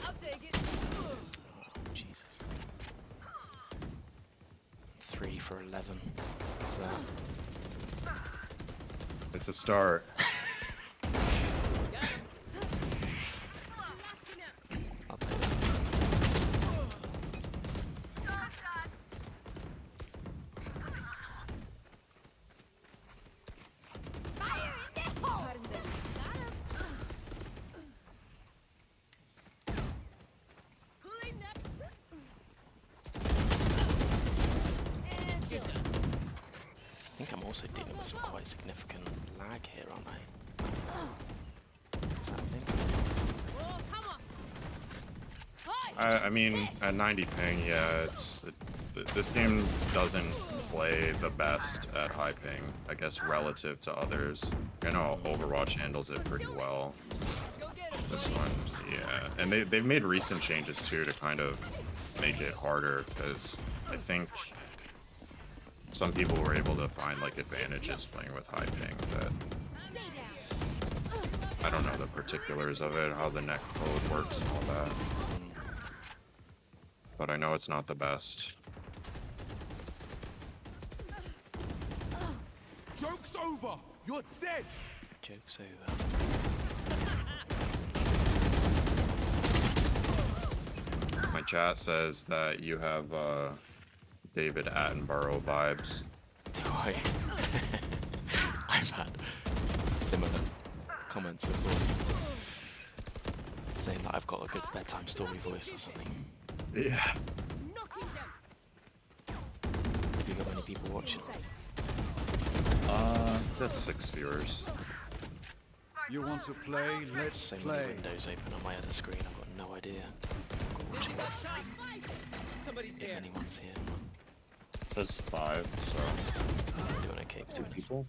I'll take it. Oh, Jesus. 3 for 11. What's that? It's a start. Got him. Last enough. I'll take that. Fire in the hole. Caught him there. Pulling that. And Good. I think I'm also dealing with some quite significant lag here, aren't I? Is that a thing? I mean, at 90 ping, yeah, this game doesn't play the best at high ping, I guess, relative to others. I know Overwatch handles it pretty well. Go get him, This Tony. one, yeah, and they've made recent changes too to kind of make it harder because I think some people were able to find like advantages playing with high ping that I don't know the particulars of it, how the net code works and all that. But I know it's not the best. Joke's over! You're dead! Joke's over. My chat says that you have David Attenborough vibes. Do I? I've had similar comments before, saying that I've got a good bedtime story voice or something. Yeah. Knocking them. Have you got many people watching? That's 6 viewers. You want to play? Let's So many play. windows open on my other screen, I've got no idea Somebody's if here. anyone's here. It says 5, so I'm doing okay between us. people.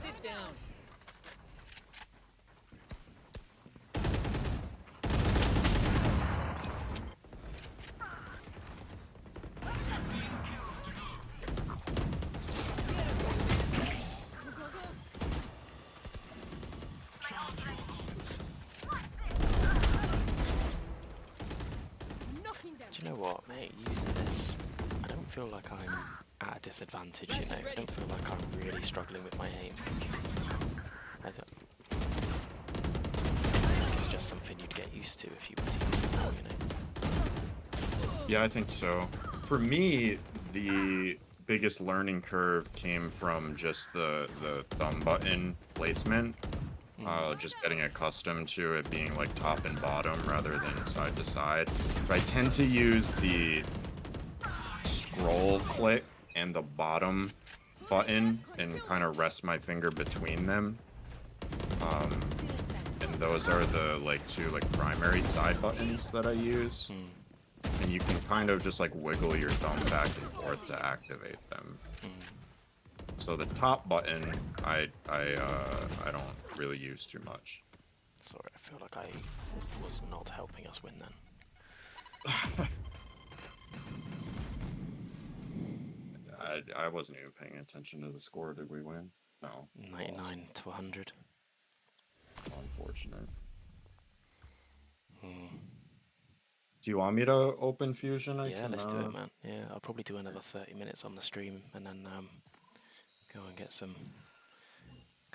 Sit down. Knocking them. Do you know what, mate? Using this, I don't feel like I'm at a disadvantage, you know? I don't feel like I'm really struggling with my aim. I think it's just something you'd get used to if you were to use it more, you know? Yeah, I think so. For me, the biggest learning curve came from just the thumb button placement. Just getting accustomed to it being like top and bottom rather than side to side. But I tend to use the scroll click and the bottom button and kind of rest my finger between them. And those are the like two like primary side buttons that I use. And you can kind of just like wiggle your thumb back and forth to activate them. So the top button, I don't really use too much. Sorry, I feel like I was not helping us win then. I wasn't even paying attention to the score. Did we win? No. 99 to 100. Unfortunate. Do you want me to open Fusion? Yeah, let's do it, man. Yeah, I'll probably do another 30 minutes on the stream and then go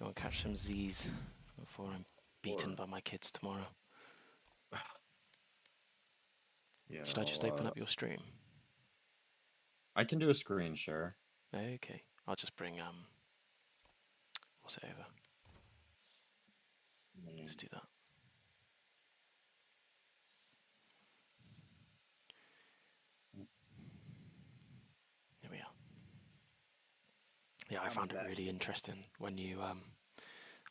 and catch some Z's before I'm beaten by my kids tomorrow. Yeah. Should I just open up your stream? I can do a screen share. Okay, I'll just bring what's it over? Let's do that. Here we are. Yeah, I found it really interesting when you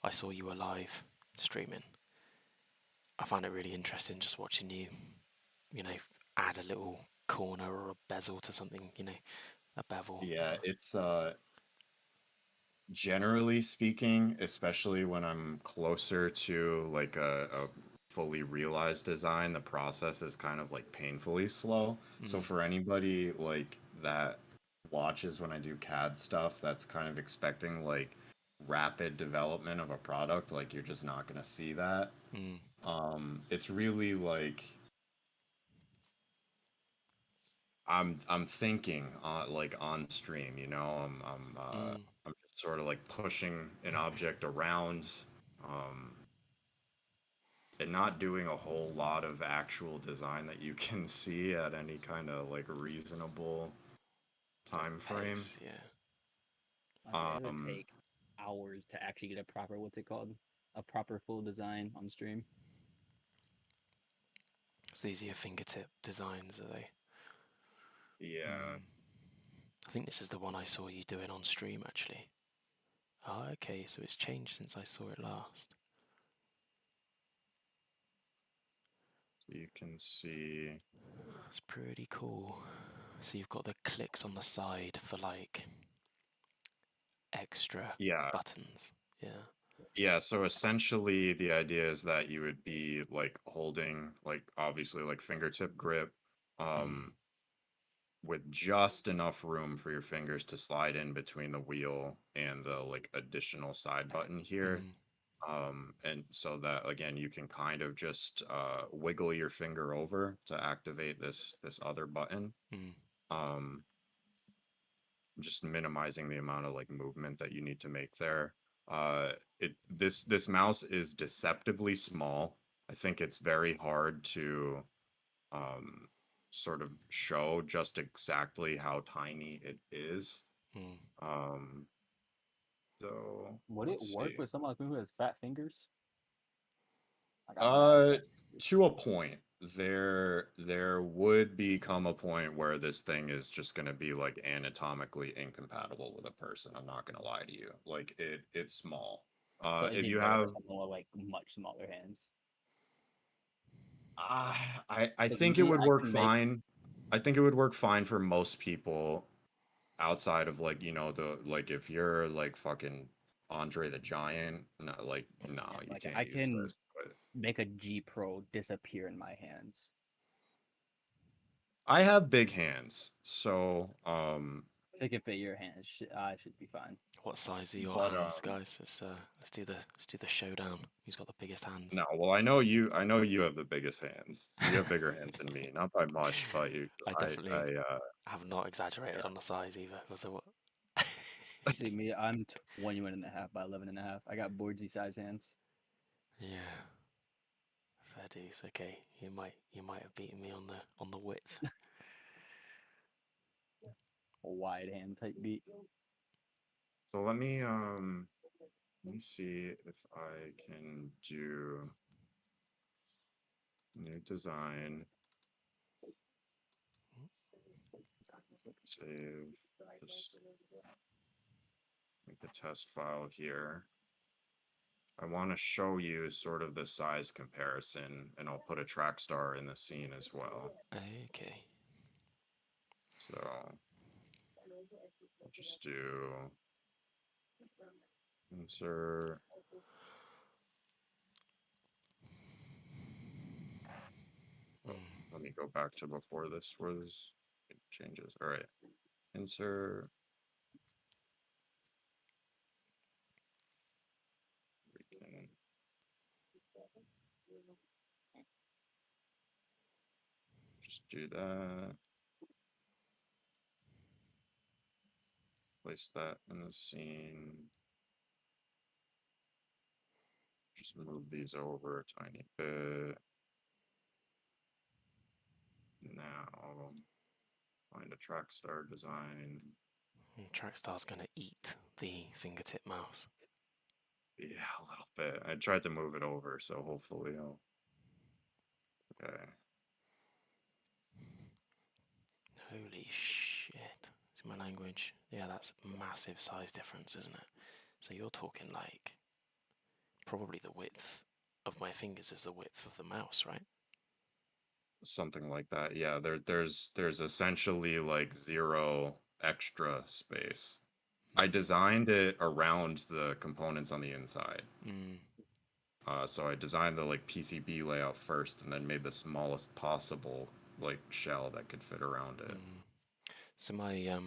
I saw you were live streaming. I found it really interesting just watching you, you know, add a little corner or a bezel to something, you know, a bevel. Yeah, it's generally speaking, especially when I'm closer to like a fully realized design, the process is kind of like painfully slow. So for anybody like that watches when I do CAD stuff, that's kind of expecting like rapid development of a product, like you're just not gonna see that. It's really like I'm thinking like on stream, you know, I'm just sort of like pushing an object around, and not doing a whole lot of actual design that you can see at any kind of like reasonable time frame. Pace, yeah. It would take hours to actually get a proper, what's it called? A proper full design on stream. So these are your fingertip designs, are they? Yeah. I think this is the one I saw you doing on stream, actually. Oh, okay, so it's changed since I saw it last. You can see. It's pretty cool. So you've got the clicks on the side for like extra Yeah. buttons. Yeah. Yeah, so essentially the idea is that you would be like holding like obviously like fingertip grip with just enough room for your fingers to slide in between the wheel and the like additional side button here. And so that again you can kind of just wiggle your finger over to activate this other button. Mm. Um just minimizing the amount of like movement that you need to make there. This mouse is deceptively small. I think it's very hard to um, sort of show just exactly how tiny it is. Mm. Um, so Would it let's work see. with someone like me who has fat fingers? I got mad. Uh, to a point, there would become a point where this thing is just going to be like anatomically incompatible with a person. I'm not going to lie to you. Like it's small. So it'd If be you better for have, someone with like much smaller hands. I 'Cause think it me, would I work can make fine. I think it would work fine for most people outside of like, the like if you're like fucking Andre the Giant, no, like no, yeah, you like can't I use can this. But make a G Pro disappear in my hands. I have big hands, so If it can fit your hands, should be fine. What size are your but hands, guys? Let's do the showdown. Who's got the biggest hands? no, well I know you have the biggest hands. You have bigger hands than me, not by much, but you I definitely I have not exaggerated on the size either. So what? See me, I'm 21 and a half by 11 and a half. I got boardsy size hands. Yeah, fair dues. Okay, you might have beaten me on the width. A wide hand type beat. so let me see if I can do new design, save, just make the test file here. I want to show you sort of the size comparison, and I'll put a track star in the scene as well. Okay. So I'll just do insert. Oh, let me go back to before this where this changes. All right, insert. We can just do that. Place that in the scene. Just move these over a tiny bit. Now find a track star design. Trackstar's gonna eat the fingertip mouse. Yeah, a little bit. I tried to move it over, so hopefully I'll. Okay. Holy shit. It's my language. Yeah, that's massive size difference, isn't it? So you're talking like probably the width of my fingers is the width of the mouse, right? Something like that. Yeah, there's essentially like zero extra space. I designed it around the components on the inside. Mm. So I designed the like PCB layout first, and then made the smallest possible like shell that could fit around it. So my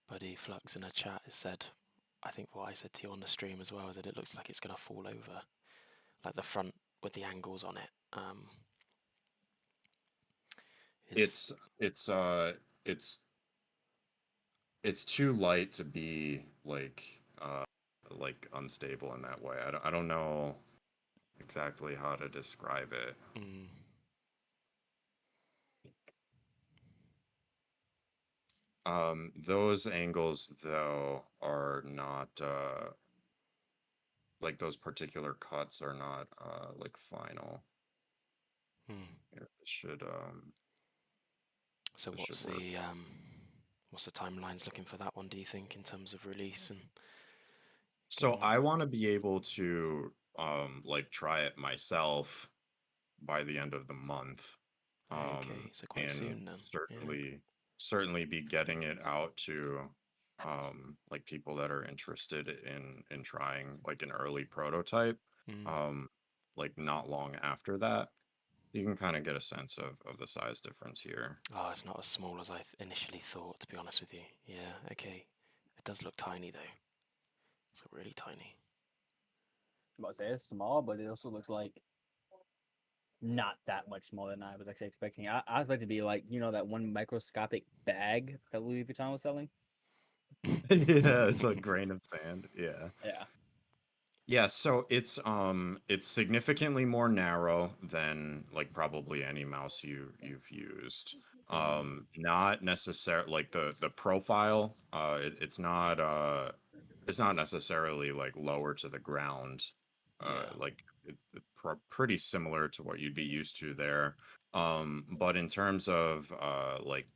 buddy Flux in a chat has said, I think what I said to you on the stream as well is that it looks like it's gonna fall over, like the front with the angles on it. Is It's it's too light to be like unstable in that way. I don't know exactly how to describe it. Those angles though are not like those particular cuts are not like final. Here, so this should what's work. the timelines looking for that one? Do you think in terms of release and So getting that? I want to be able to like try it myself by the end of the month. Okay, so quite And soon then. certainly be getting it out to like people that are interested in trying like an early prototype. Um, like not long after that, you can kind of get a sense of the size difference here. Oh, it's not as small as I initially thought, to be honest with you. Yeah, okay. It does look tiny though. It's really tiny. I'm about to say it's small, but it also looks like not that much smaller than I was actually expecting. I expected to be like, you know, that one microscopic bag that Louis Vuitton was selling. Yeah, it's a grain of sand. Yeah. Yeah. Yeah, so it's significantly more narrow than like probably any mouse you've used. Not necessarily like the profile, it's not necessarily like lower to the ground. Yeah. Like pretty similar to what you'd be used to there. But in terms of like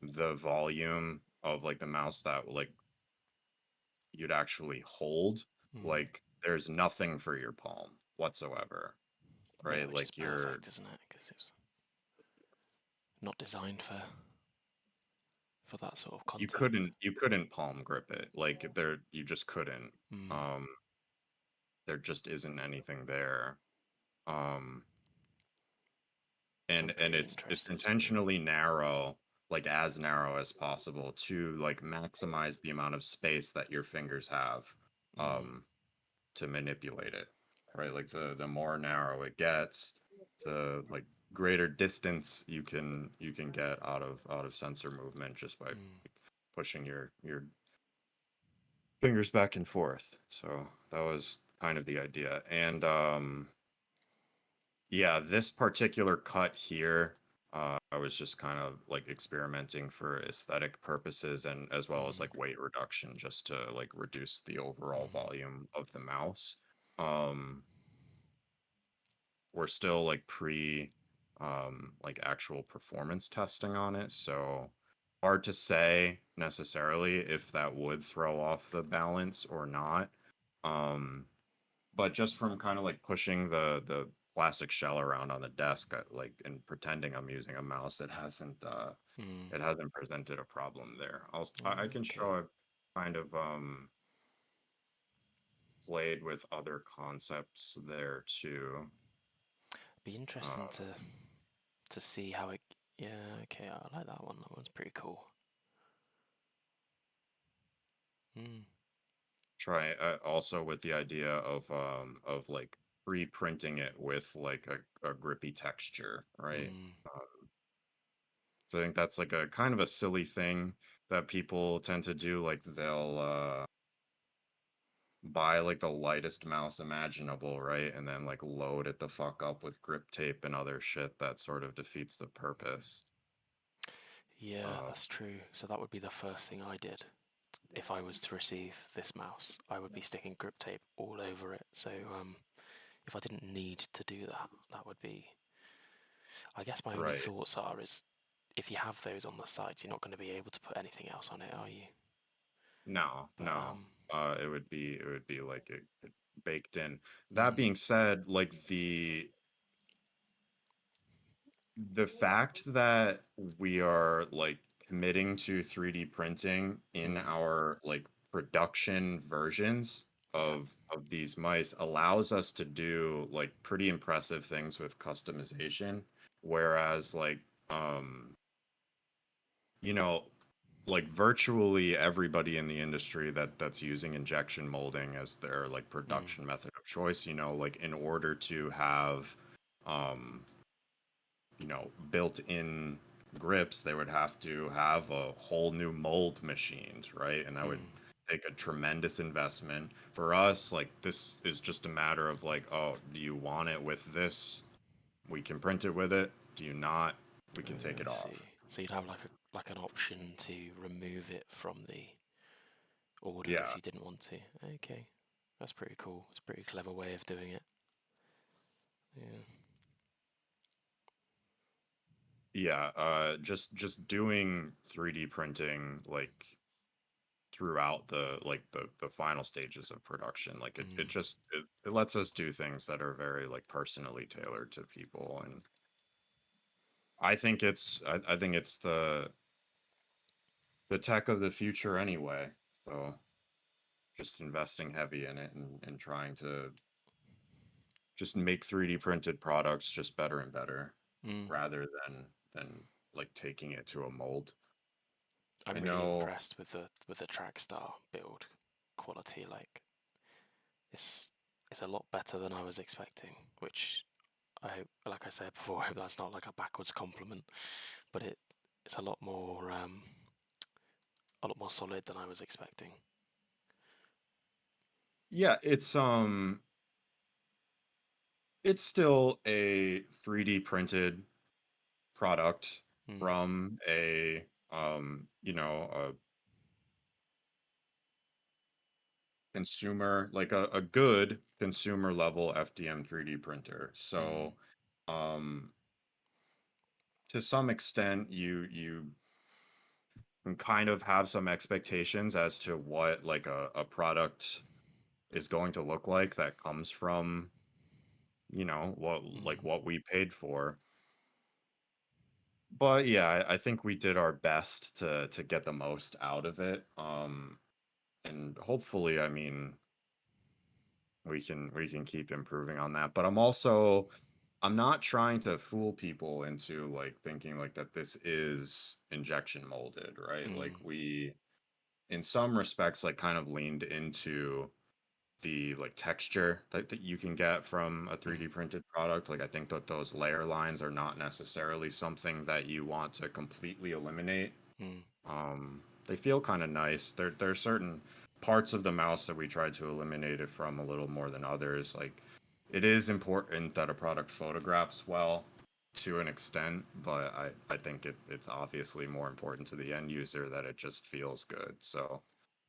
the volume of like the mouse that like you'd actually hold, like there's nothing for your palm whatsoever, Yeah, right? which is Like you're perfect, isn't it? Because it's not designed for that sort of contact. you couldn't palm grip it. Like there you just couldn't. Mm. Um there just isn't anything there. Um I'm and pretty it's interested. Yeah. intentionally narrow, like as narrow as possible to like maximize the amount of space that your fingers have um to manipulate it, right? Like the more narrow it gets, the like greater distance you can get out of sensor movement just by like, pushing your fingers back and forth. So that was kind of the idea. And yeah, this particular cut here, I was just kind of like experimenting for aesthetic purposes and as well as like weight reduction just to like reduce the overall volume of the mouse. Um, we're still like pre like actual performance testing on it, so hard to say necessarily if that would throw off the balance or not. Um, but just from kind of like pushing the plastic shell around on the desk, like and pretending I'm using a mouse, it hasn't presented a problem there. I can Okay. show I've kind of played with other concepts there too. Be interesting Uh, to see how it. Yeah. Okay. I like that one. That one's pretty cool. Mm. try also with the idea of like pre-printing it with like a grippy texture, right? Mm. So I think that's like a kind of a silly thing that people tend to do. Like they'll buy like the lightest mouse imaginable, right? And then like load it the fuck up with grip tape and other shit that sort of defeats the purpose. Yeah, Uh, that's true. So that would be the first thing I did if I was to receive this mouse. I would be sticking grip tape all over it. So if I didn't need to do that, that would be. I guess my only right. thoughts are is if you have those on the sides, you're not going to be able to put anything else on it, are you? No, But no. It would be like it baked in. That mm, being said, like the fact that we are like committing to 3D printing in our like production versions yeah, of these mice allows us to do like pretty impressive things with customization, whereas like you know like virtually everybody in the industry that's using injection molding as their like production method of choice, you know, like in order to have um built-in grips, they would have to have a whole new mold machined, right? And that would take a tremendous investment. For us, like this is just a matter of like, oh, do you want it with this? We can print it with it. Do you not? We can take I it off. see. So you'd have like an option to remove it from the order if Yeah. you didn't want to. Okay, that's pretty cool. It's a pretty clever way of doing it. Yeah. Yeah, just doing 3D printing like throughout the final stages of production. Like it lets us do things that are very like personally tailored to people, and I think it's the tech of the future anyway. So just investing heavy in it and trying to just make 3D printed products just better and better Mm. rather than like taking it to a mold. I I'm really know. impressed with the Trackstar build quality. Like it's it's a lot better than I was expecting, which I hope, like I said before, I hope that's not like a backwards compliment, but it's a lot more solid than I was expecting. Yeah, it's still a 3D printed product Mm. from a a consumer, like a good consumer level FDM 3D printer. Mm. So um to some extent you can kind of have some expectations as to what like a product is going to look like that comes from, Mm. what we paid for. But yeah, I think we did our best to get the most out of it. And hopefully, I mean, we can keep improving on that. But I'm not trying to fool people into like thinking like that this is injection molded, right? Mm. Like we in some respects like kind of leaned into the like texture that you can get from a 3D Mm. printed product. Like I think that those layer lines are not necessarily something that you want to completely eliminate. Mm. They feel kind of nice. There are certain parts of the mouse that we try to eliminate it from a little more than others. Like it is important that a product photographs well to an extent, but I think it's obviously more important to the end user that it just feels good. So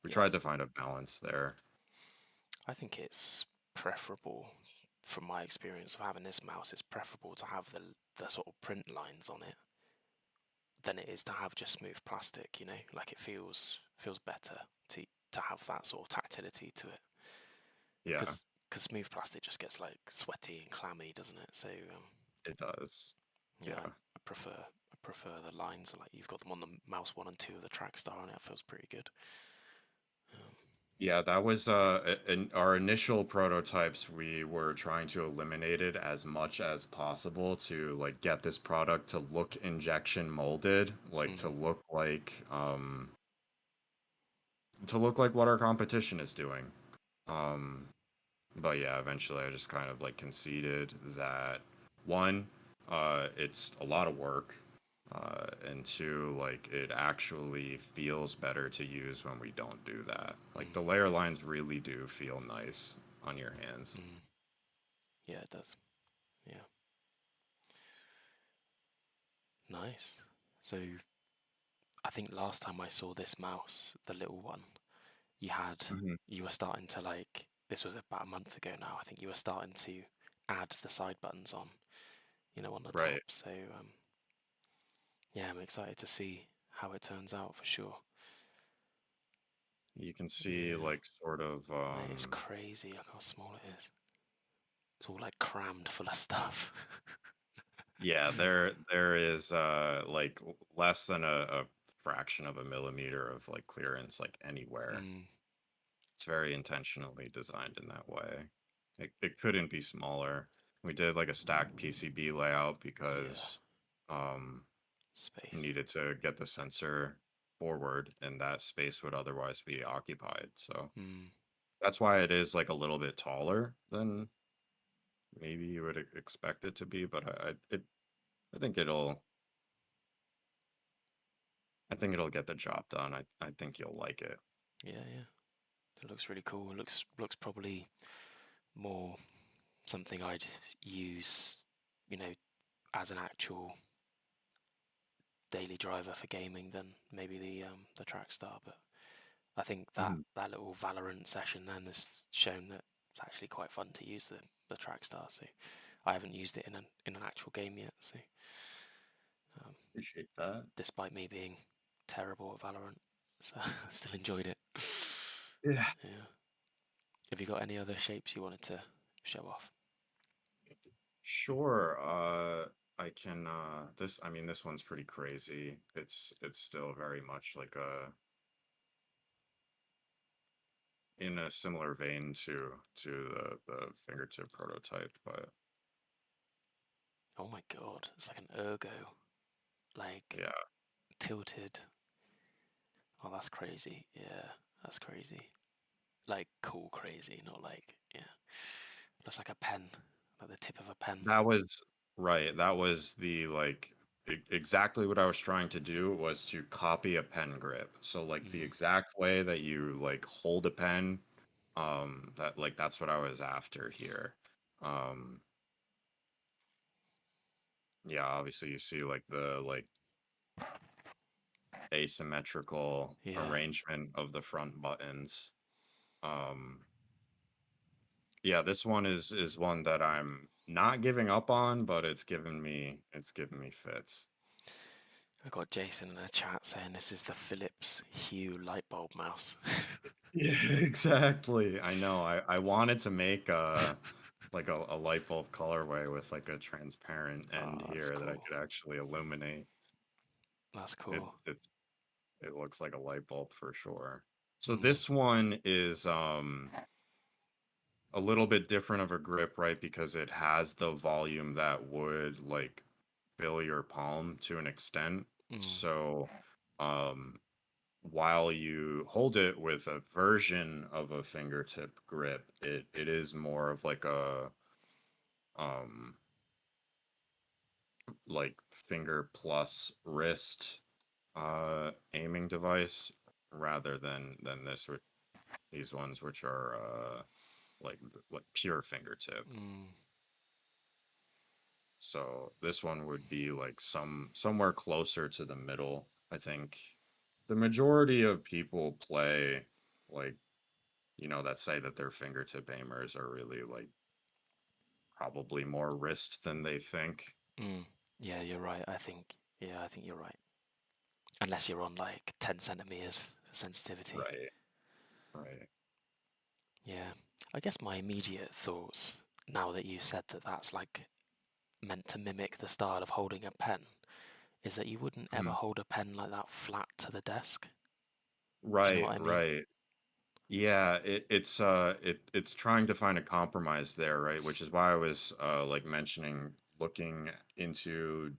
we Yeah, tried to find a balance there. I think it's preferable, from my experience of having this mouse, it's preferable to have the sort of print lines on it than it is to have just smooth plastic. You know, like it feels better to have that sort of tactility to it. Yeah, Because smooth plastic just gets like sweaty and clammy, doesn't it? So it does. yeah, Yeah. I prefer the lines. Like you've got them on the mouse 1 and 2 of the Trackstar, and it feels pretty good. Yeah, that was in our initial prototypes. We were trying to eliminate it as much as possible to like get this product to look injection molded, like Mm. to look like what our competition is doing. Um, but yeah, eventually I just kind of like conceded that one, it's a lot of work, and two, like it actually feels better to use when we don't do that. Like the Mm. layer lines really do feel nice on your hands. Mm. Yeah, it does. Yeah, nice. So I think last time I saw this mouse, the little one, you had Mhm. you were starting to like this was about a month ago now. I think you were starting to add the side buttons on, on the Right. top. So yeah, I'm excited to see how it turns out for sure. You can see Yeah, like sort of mate, it's crazy. Look how small it is. It's all like crammed full of stuff. yeah, there is like less than a fraction of a millimeter of like clearance like anywhere. Mm, It's very intentionally designed in that way. It couldn't be smaller. We did like a stacked PCB layout yeah, because um, we space. needed to get the sensor forward, and that space would otherwise be occupied. So Mm, that's why it is like a little bit taller than maybe you would expect it to be. But I think it'll get the job done. I think you'll like it. yeah, yeah. It looks really cool. It looks probably more something I'd use, you know, as an actual daily driver for gaming than maybe the Trackstar. But I think Mhm. that little Valorant session then has shown that it's actually quite fun to use the Trackstar. So I haven't used it in an actual game yet. So Appreciate that. despite me being terrible at Valorant. So I still enjoyed it. Yeah. Yeah. Have you got any other shapes you wanted to show off? Sure. I can this I mean this one's pretty crazy. It's still very much like a in a similar vein to the fingertip prototype, but Oh my god, it's like an ergo, like yeah. tilted. Oh, that's crazy. Yeah, that's crazy. Like cool crazy, not like, yeah. Looks like a pen, like the tip of a pen. That was right. That was the like exactly what I was trying to do was to copy a pen grip. So like the Mm. exact way that you like hold a pen, that like that's what I was after here. Um yeah, obviously you see like the like asymmetrical Yeah. arrangement of the front buttons. Um yeah, this one is one that I'm not giving up on, but it's giving me fits. I got Jason in a chat saying this is the Philips Hue light bulb mouse. Yeah, exactly. I know. I wanted to make a light bulb colorway with like a transparent end Oh, that's here that I cool. could actually illuminate. That's It cool. it's it looks like a light bulb for sure. So Mm. this one is a little bit different of a grip, right? Because it has the volume that would like fill your palm to an extent. Mm. So um while you hold it with a version of a fingertip grip, it is more of um like finger plus wrist aiming device rather than these ones which are like pure fingertip. Mm. So this one would be like somewhere closer to the middle. I think the majority of people play like that say that their fingertip aimers are really like probably more wrist than they think. Mm. Yeah, you're right. I think you're right. Unless you're on like 10 centimeters for sensitivity. Right. Right. Yeah. I guess my immediate thoughts, now that you said that that's like meant to mimic the style of holding a pen, is that you wouldn't ever Mhm. hold a pen like that flat to the desk. Do you know Right, what I mean? right. Yeah, it's trying to find a compromise there, right? Which is why I was like mentioning looking into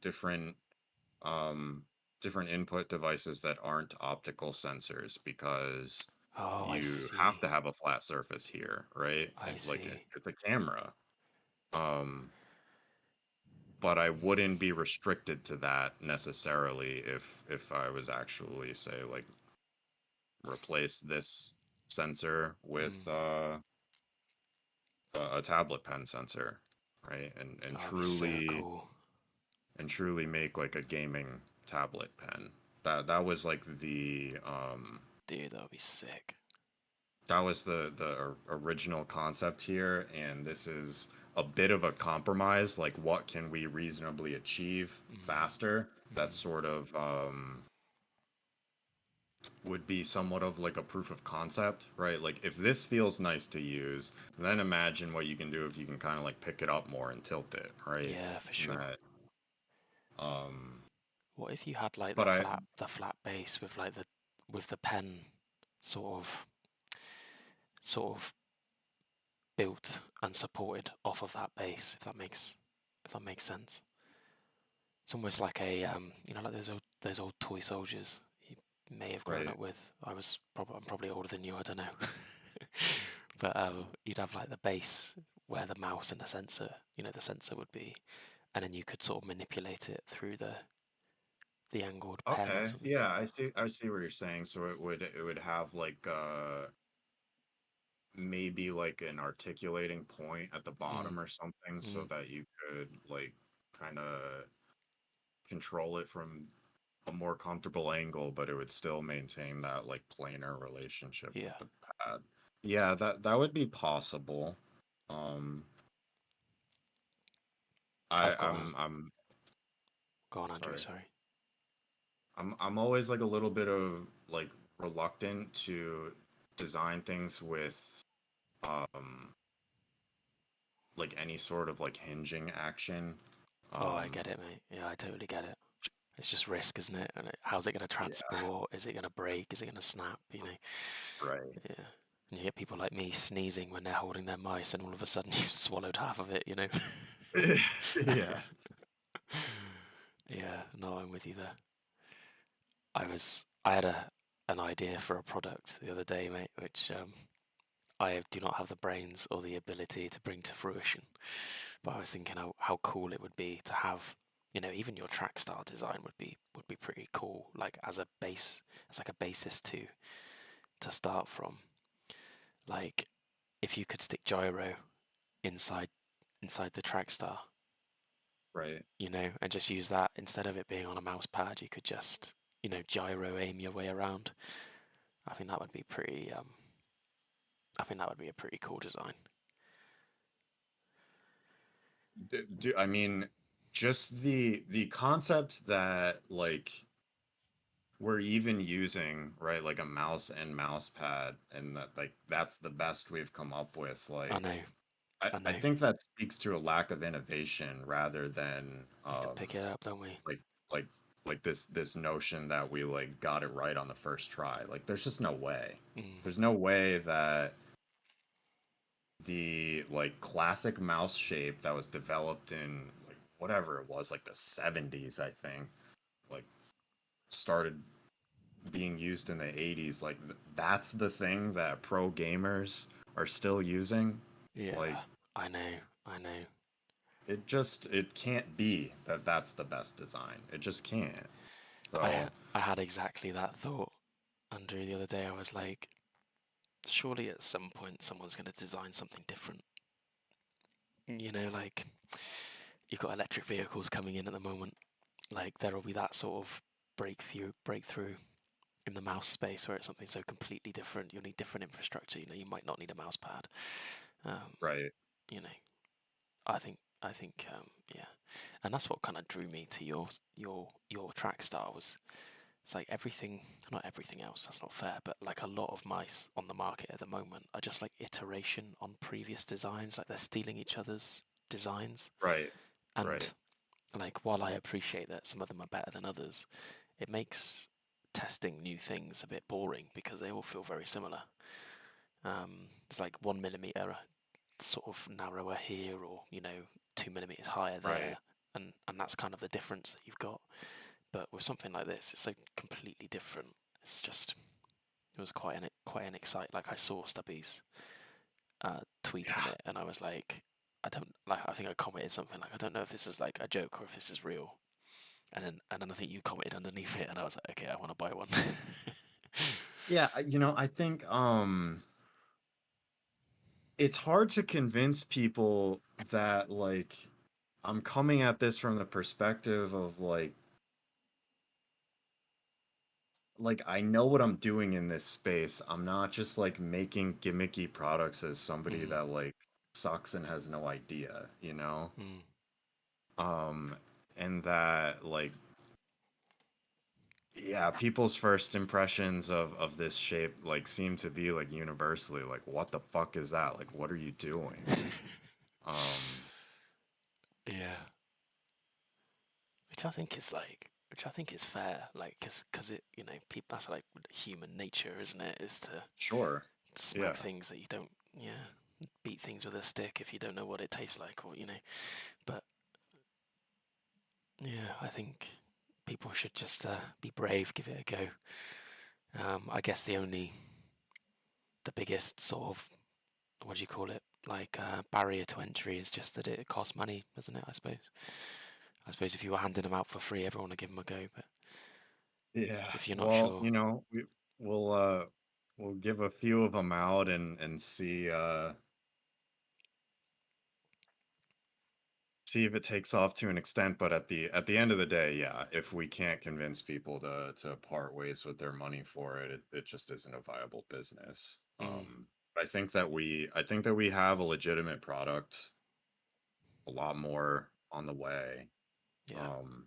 um different input devices that aren't optical sensors because Oh, I you have see. to have a flat surface here, right? I see. It's a camera. Um but I wouldn't be restricted to that necessarily if I was actually say like replace this sensor with Mm. a tablet pen sensor, right? And Oh, that'd be so truly cool. make like a gaming tablet pen. That was like Dude, that would be sick. the original concept here, and this is a bit of a compromise. Like, what can we reasonably achieve Mm. faster? That Mm. sort of would be somewhat of like a proof of concept, right? Like if this feels nice to use, then imagine what you can do if you can kind of like pick it up more and tilt it, right? Yeah, for And sure. that, um, What if you had like but I, the flat base with like the pen sort of sort of built and supported off of that base, if that makes sense. It's almost like a like those old toy soldiers you may have grown right, up with. I'm probably older than you. I don't know, but you'd have like the base where the mouse and the sensor, the sensor would be, and then you could sort of manipulate it through the angled pen or okay, something. yeah, I see what you're saying. So it would have like maybe like an articulating point at the Mm, bottom or something, so mm, that you could like kind of control it from a more comfortable angle, but it would still maintain that like planar relationship with yeah, the pad. Yeah, that would be possible. Um, I I've got I'm go on, Andrew. sorry. Sorry. I'm always like a little bit of like reluctant to design things with like any sort of like hinging action. Oh, I get it, mate. Yeah, I totally get it. It's just risk, isn't it? And how's it going to Yeah, transport? Is it going to break? Is it going to snap? You know? right. Yeah. And you get people like me sneezing when they're holding their mice, and all of a sudden you've swallowed half of it. You know? Yeah. Yeah. No, I'm with you there. I had an idea for a product the other day, mate, which I do not have the brains or the ability to bring to fruition. But I was thinking how cool it would be to have, you know, even your Trackstar design would be pretty cool, like as a base, as like a basis to start from. Like if you could stick gyro inside the Trackstar, Right. you know, and just use that instead of it being on a mouse pad, you could just, you know, gyro aim your way around. I think that would be pretty. I think that would be a pretty cool design. I mean just the concept that like we're even using right like a mouse and mouse pad and that like that's the best we've come up with I like know, I I know. think that speaks to a lack of innovation rather than Need to pick it up, don't we? like like like this notion that we like got it right on the first try. Like there's just no way. Mm, There's no way that the like classic mouse shape that was developed in like whatever it was like the 70s I think like started being used in the 80s like that's the thing that pro gamers are still using like yeah, I know, I know. it can't be that that's the best design. It just can't. I So I had exactly that thought, Andrew, the other day. I was like, surely at some point someone's going to design something different. You know, like you've got electric vehicles coming in at the moment. Like there will be that sort of breakthrough in the mouse space where it's something so completely different. You'll need different infrastructure. You know, you might not need a mouse pad. Um, right. you know, yeah, and that's what kind of drew me to your Trackstar was it's like everything, not everything else. That's not fair, but like a lot of mice on the market at the moment are just like iteration on previous designs. Like they're stealing each other's designs, Right. Right. and like while I appreciate that some of them are better than others, it makes testing new things a bit boring because they all feel very similar. It's like 1 millimeter sort of narrower here, or you know, 2 millimeters higher Right. there, and that's kind of the difference that you've got. But with something like this, it's so completely different. It's just it was quite an excite. Like I saw Stubby's tweet on Yeah. it, and I was like, I don't like. I think I commented something like, I don't know if this is like a joke or if this is real. And then I think you commented underneath it, and I was like, okay, I want to buy one. Yeah, you know, I think it's hard to convince people that like I'm coming at this from the perspective of like I know what I'm doing in this space. I'm not just like making gimmicky products as somebody mm, that like sucks and has no idea, you know? mm, Um and that like yeah, people's first impressions of this shape like seem to be like universally like what the fuck is that? Like what are you doing? Um yeah. Which I think is fair, like, cause it, you know, people, that's like human nature, isn't it? Is to sure. smack Yeah. things that you don't, yeah, beat things with a stick if you don't know what it tastes like, or you know. But yeah, I think people should just be brave, give it a go. I guess the biggest sort of, what do you call it? Like barrier to entry is just that it costs money, doesn't it? I suppose. I suppose if you were handing them out for free, everyone would give them a go. But Yeah. if you're not Well, sure, you know, we'll we'll give a few of them out and see if it takes off to an extent, but at the end of the day, yeah, if we can't convince people to part ways with their money for it, it just isn't a viable business. mm, I think that we have a legitimate product, a lot more on the way. yeah, Um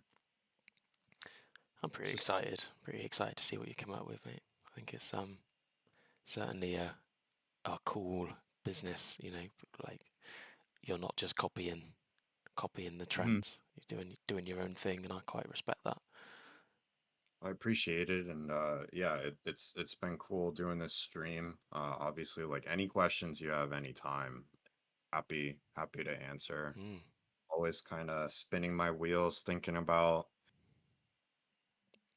I'm just pretty excited to see what you come up with, mate. think it's certainly a cool business. You know, like you're not just copying the trends. You're doing your own thing, and I quite respect that. I appreciate it, and yeah, it's been cool doing this stream. Obviously, like any questions you have anytime, happy to answer. Mm. Always kind of spinning my wheels, thinking about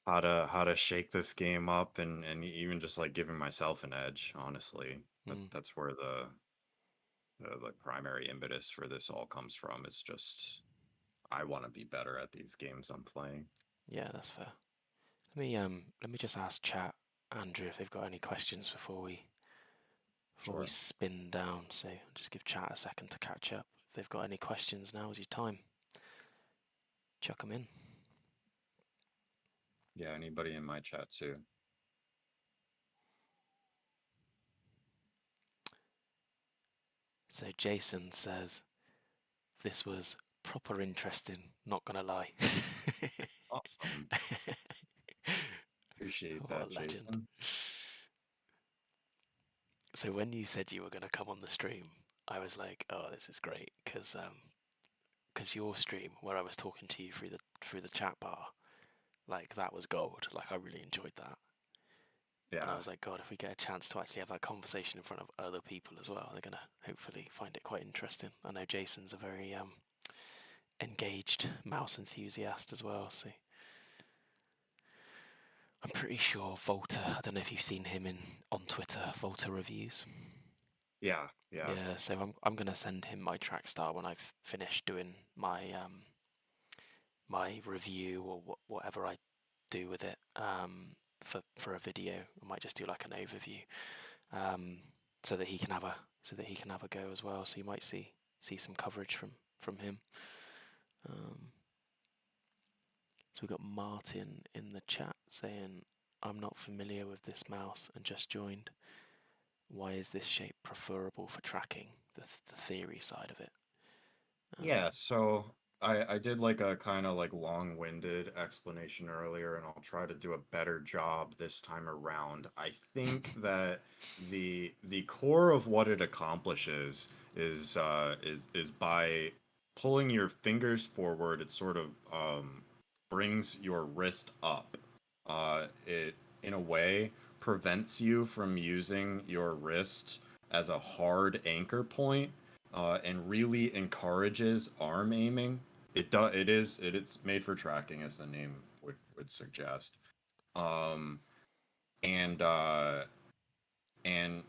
how to shake this game up, and even just like giving myself an edge. Honestly, Mm. that's where the primary impetus for this all comes from. It's just I want to be better at these games I'm playing. Yeah, that's fair. Let me just ask chat, Andrew, if they've got any questions before we Sure. spin down. So just give chat a second to catch up. If they've got any questions, now is your time. Chuck them in. Yeah, anybody in my chat too. So Jason says, "This was proper interesting. Not gonna lie." Awesome. Appreciate What a that, legend. Jason. So when you said you were gonna come on the stream, I was like, "Oh, this is great," because your stream where I was talking to you through the chat bar, like that was gold. Like I really enjoyed that. And I Yeah. was like, God, if we get a chance to actually have that conversation in front of other people as well, they're gonna hopefully find it quite interesting. I know Jason's a very engaged mouse enthusiast as well, so I'm pretty sure Volta. I don't know if you've seen him on Twitter, Volta Reviews. Yeah. Yeah, so I'm gonna send him my Trackstar when I've finished doing my review or whatever I do with it for a video. I might just do like an overview. So that he can have a go as well. So you might see some coverage from him. So we got Martin in the chat saying, "I'm not familiar with this mouse and just joined. Why is this shape preferable for tracking?" The theory side of it. Yeah, so I did like a kind of like long-winded explanation earlier, and I'll try to do a better job this time around. I think that the core of what it accomplishes is by pulling your fingers forward, it sort of brings your wrist up. It in a way prevents you from using your wrist as a hard anchor point and really encourages arm aiming. It's made for tracking, as the name would suggest. Um, and and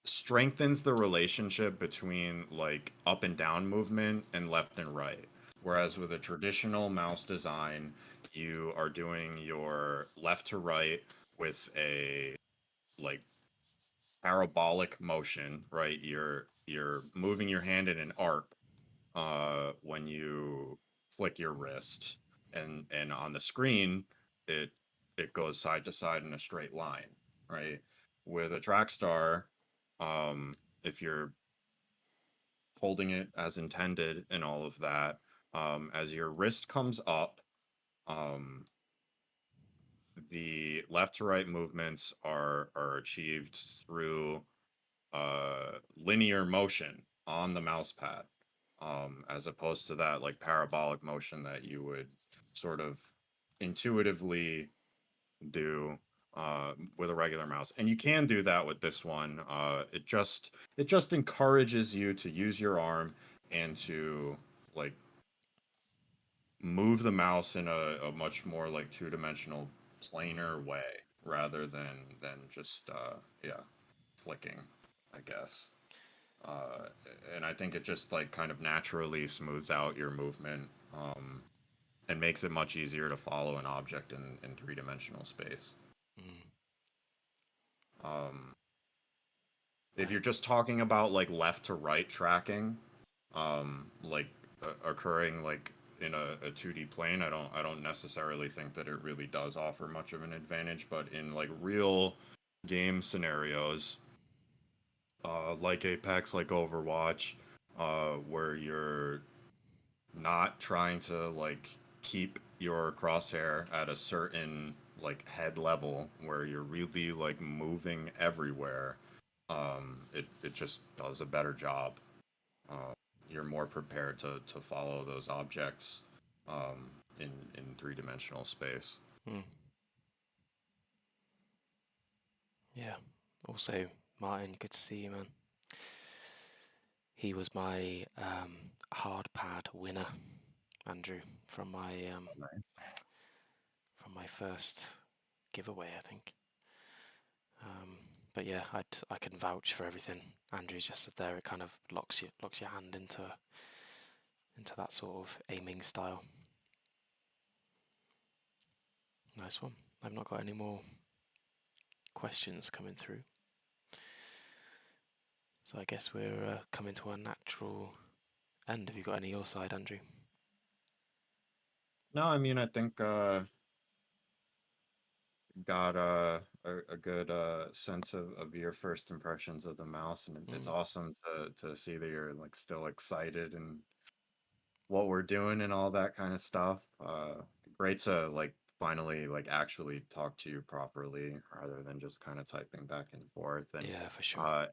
strengthens the relationship between like up and down movement and left and right. Whereas with a traditional mouse design, you are doing your left to right with a like parabolic motion, right? You're moving your hand in an arc when you flick your wrist, and on the screen it it goes side to side in a straight line, right? With a Trackstar, if you're holding it as intended and all of that, as your wrist comes up, um, the left to right movements are achieved through linear motion on the mouse pad, as opposed to that like parabolic motion that you would sort of intuitively do with a regular mouse. And you can do that with this one. It just encourages you to use your arm and to like move the mouse in a much more like two-dimensional planar way rather than just yeah, flicking, I guess. uh, and I think it just like kind of naturally smooths out your movement, and makes it much easier to follow an object in three-dimensional space. Mm. Um, if you're just talking about like left to right tracking, like occurring like in a 2D plane, I don't necessarily think that it really does offer much of an advantage, but in like real game scenarios, like Apex, like Overwatch, where you're not trying to like keep your crosshair at a certain like head level where you're really like moving everywhere, it just does a better job. Uh, you're more prepared to follow those objects in three-dimensional space. Hmm. Yeah. Also, Martin, good to see you, man. He was my hard pad winner, Andrew, from Nice. my first giveaway, I think. But yeah, I can vouch for everything Andrew's just said there. It kind of locks your hand into that sort of aiming style. Nice one. I've not got any more questions coming through, so I guess we're coming to our natural end. Have you got any your side, Andrew? No, I mean, I think got a good sense of your first impressions of the mouse, and it's Mm. awesome to see that you're like still excited and what we're doing and all that kind of stuff. Great to like finally like actually talk to you properly rather than just kind of typing back and forth. And Yeah, for sure. uh,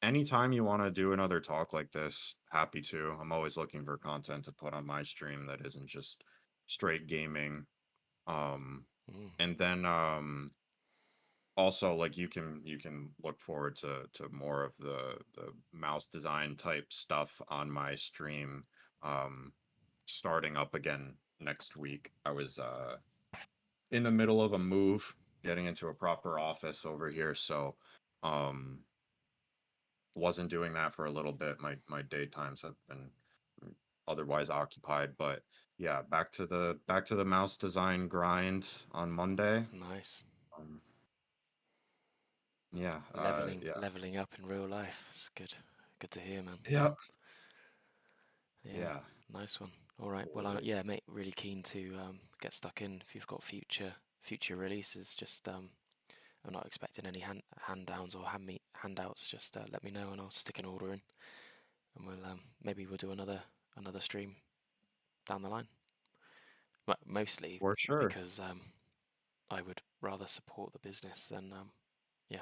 anytime you want to do another talk like this, happy to. I'm always looking for content to put on my stream that isn't just straight gaming. Um, Mm. and then also like you can look forward to more of the mouse design type stuff on my stream starting up again next week. I was in the middle of a move, getting into a proper office over here, so um wasn't doing that for a little bit. My daytimes have been otherwise occupied, but yeah, back to the mouse design grind on Monday. Nice. um, yeah Leveling yeah leveling up in real life. It's good. Good to hear, man. yeah Yeah, yeah nice one. All right. Well, yeah, mate. Really keen to get stuck in. If you've got future releases, just I'm not expecting any hand downs or handouts. Just let me know and I'll stick an order in, and maybe we'll do another stream down the line. But mostly for sure. because I would rather support the business than yeah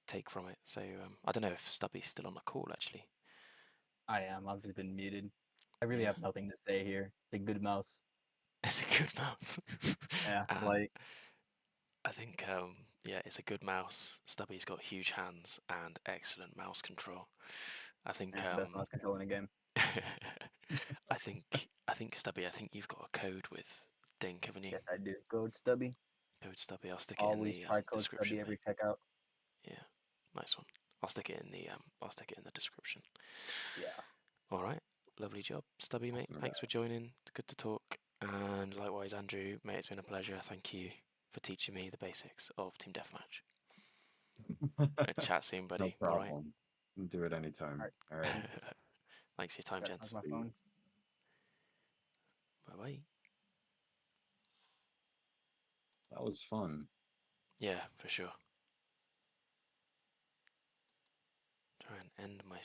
take from it. So I don't know if Stubby's still on the call actually. I am. I've just been muted. I really Yeah, have nothing to say here. It's a good mouse. it's a good mouse. Yeah, uh, like I think yeah, it's a good mouse. Stubby's got huge hands and excellent mouse control. I think best mouse control in the game. I think Stubby, I think you've got a code with Dink, haven't you? Yes, I do. Code Stubby. Code Stubby. I'll stick it in Always the try code description, Stubby every mate. checkout. Yeah, nice one. I'll stick it in the description. Yeah. All right, lovely job, Stubby, mate. Awesome, Thanks for joining. Good to talk. And likewise, Andrew, mate, it's been a pleasure. Thank you for teaching me the basics of Team Deathmatch. Chat soon, no buddy. All right. problem. Do it anytime. Alright. All right. Thanks for your time, That's gents. my phone. Bye bye. That was fun. Yeah, for sure. Try and end my stream.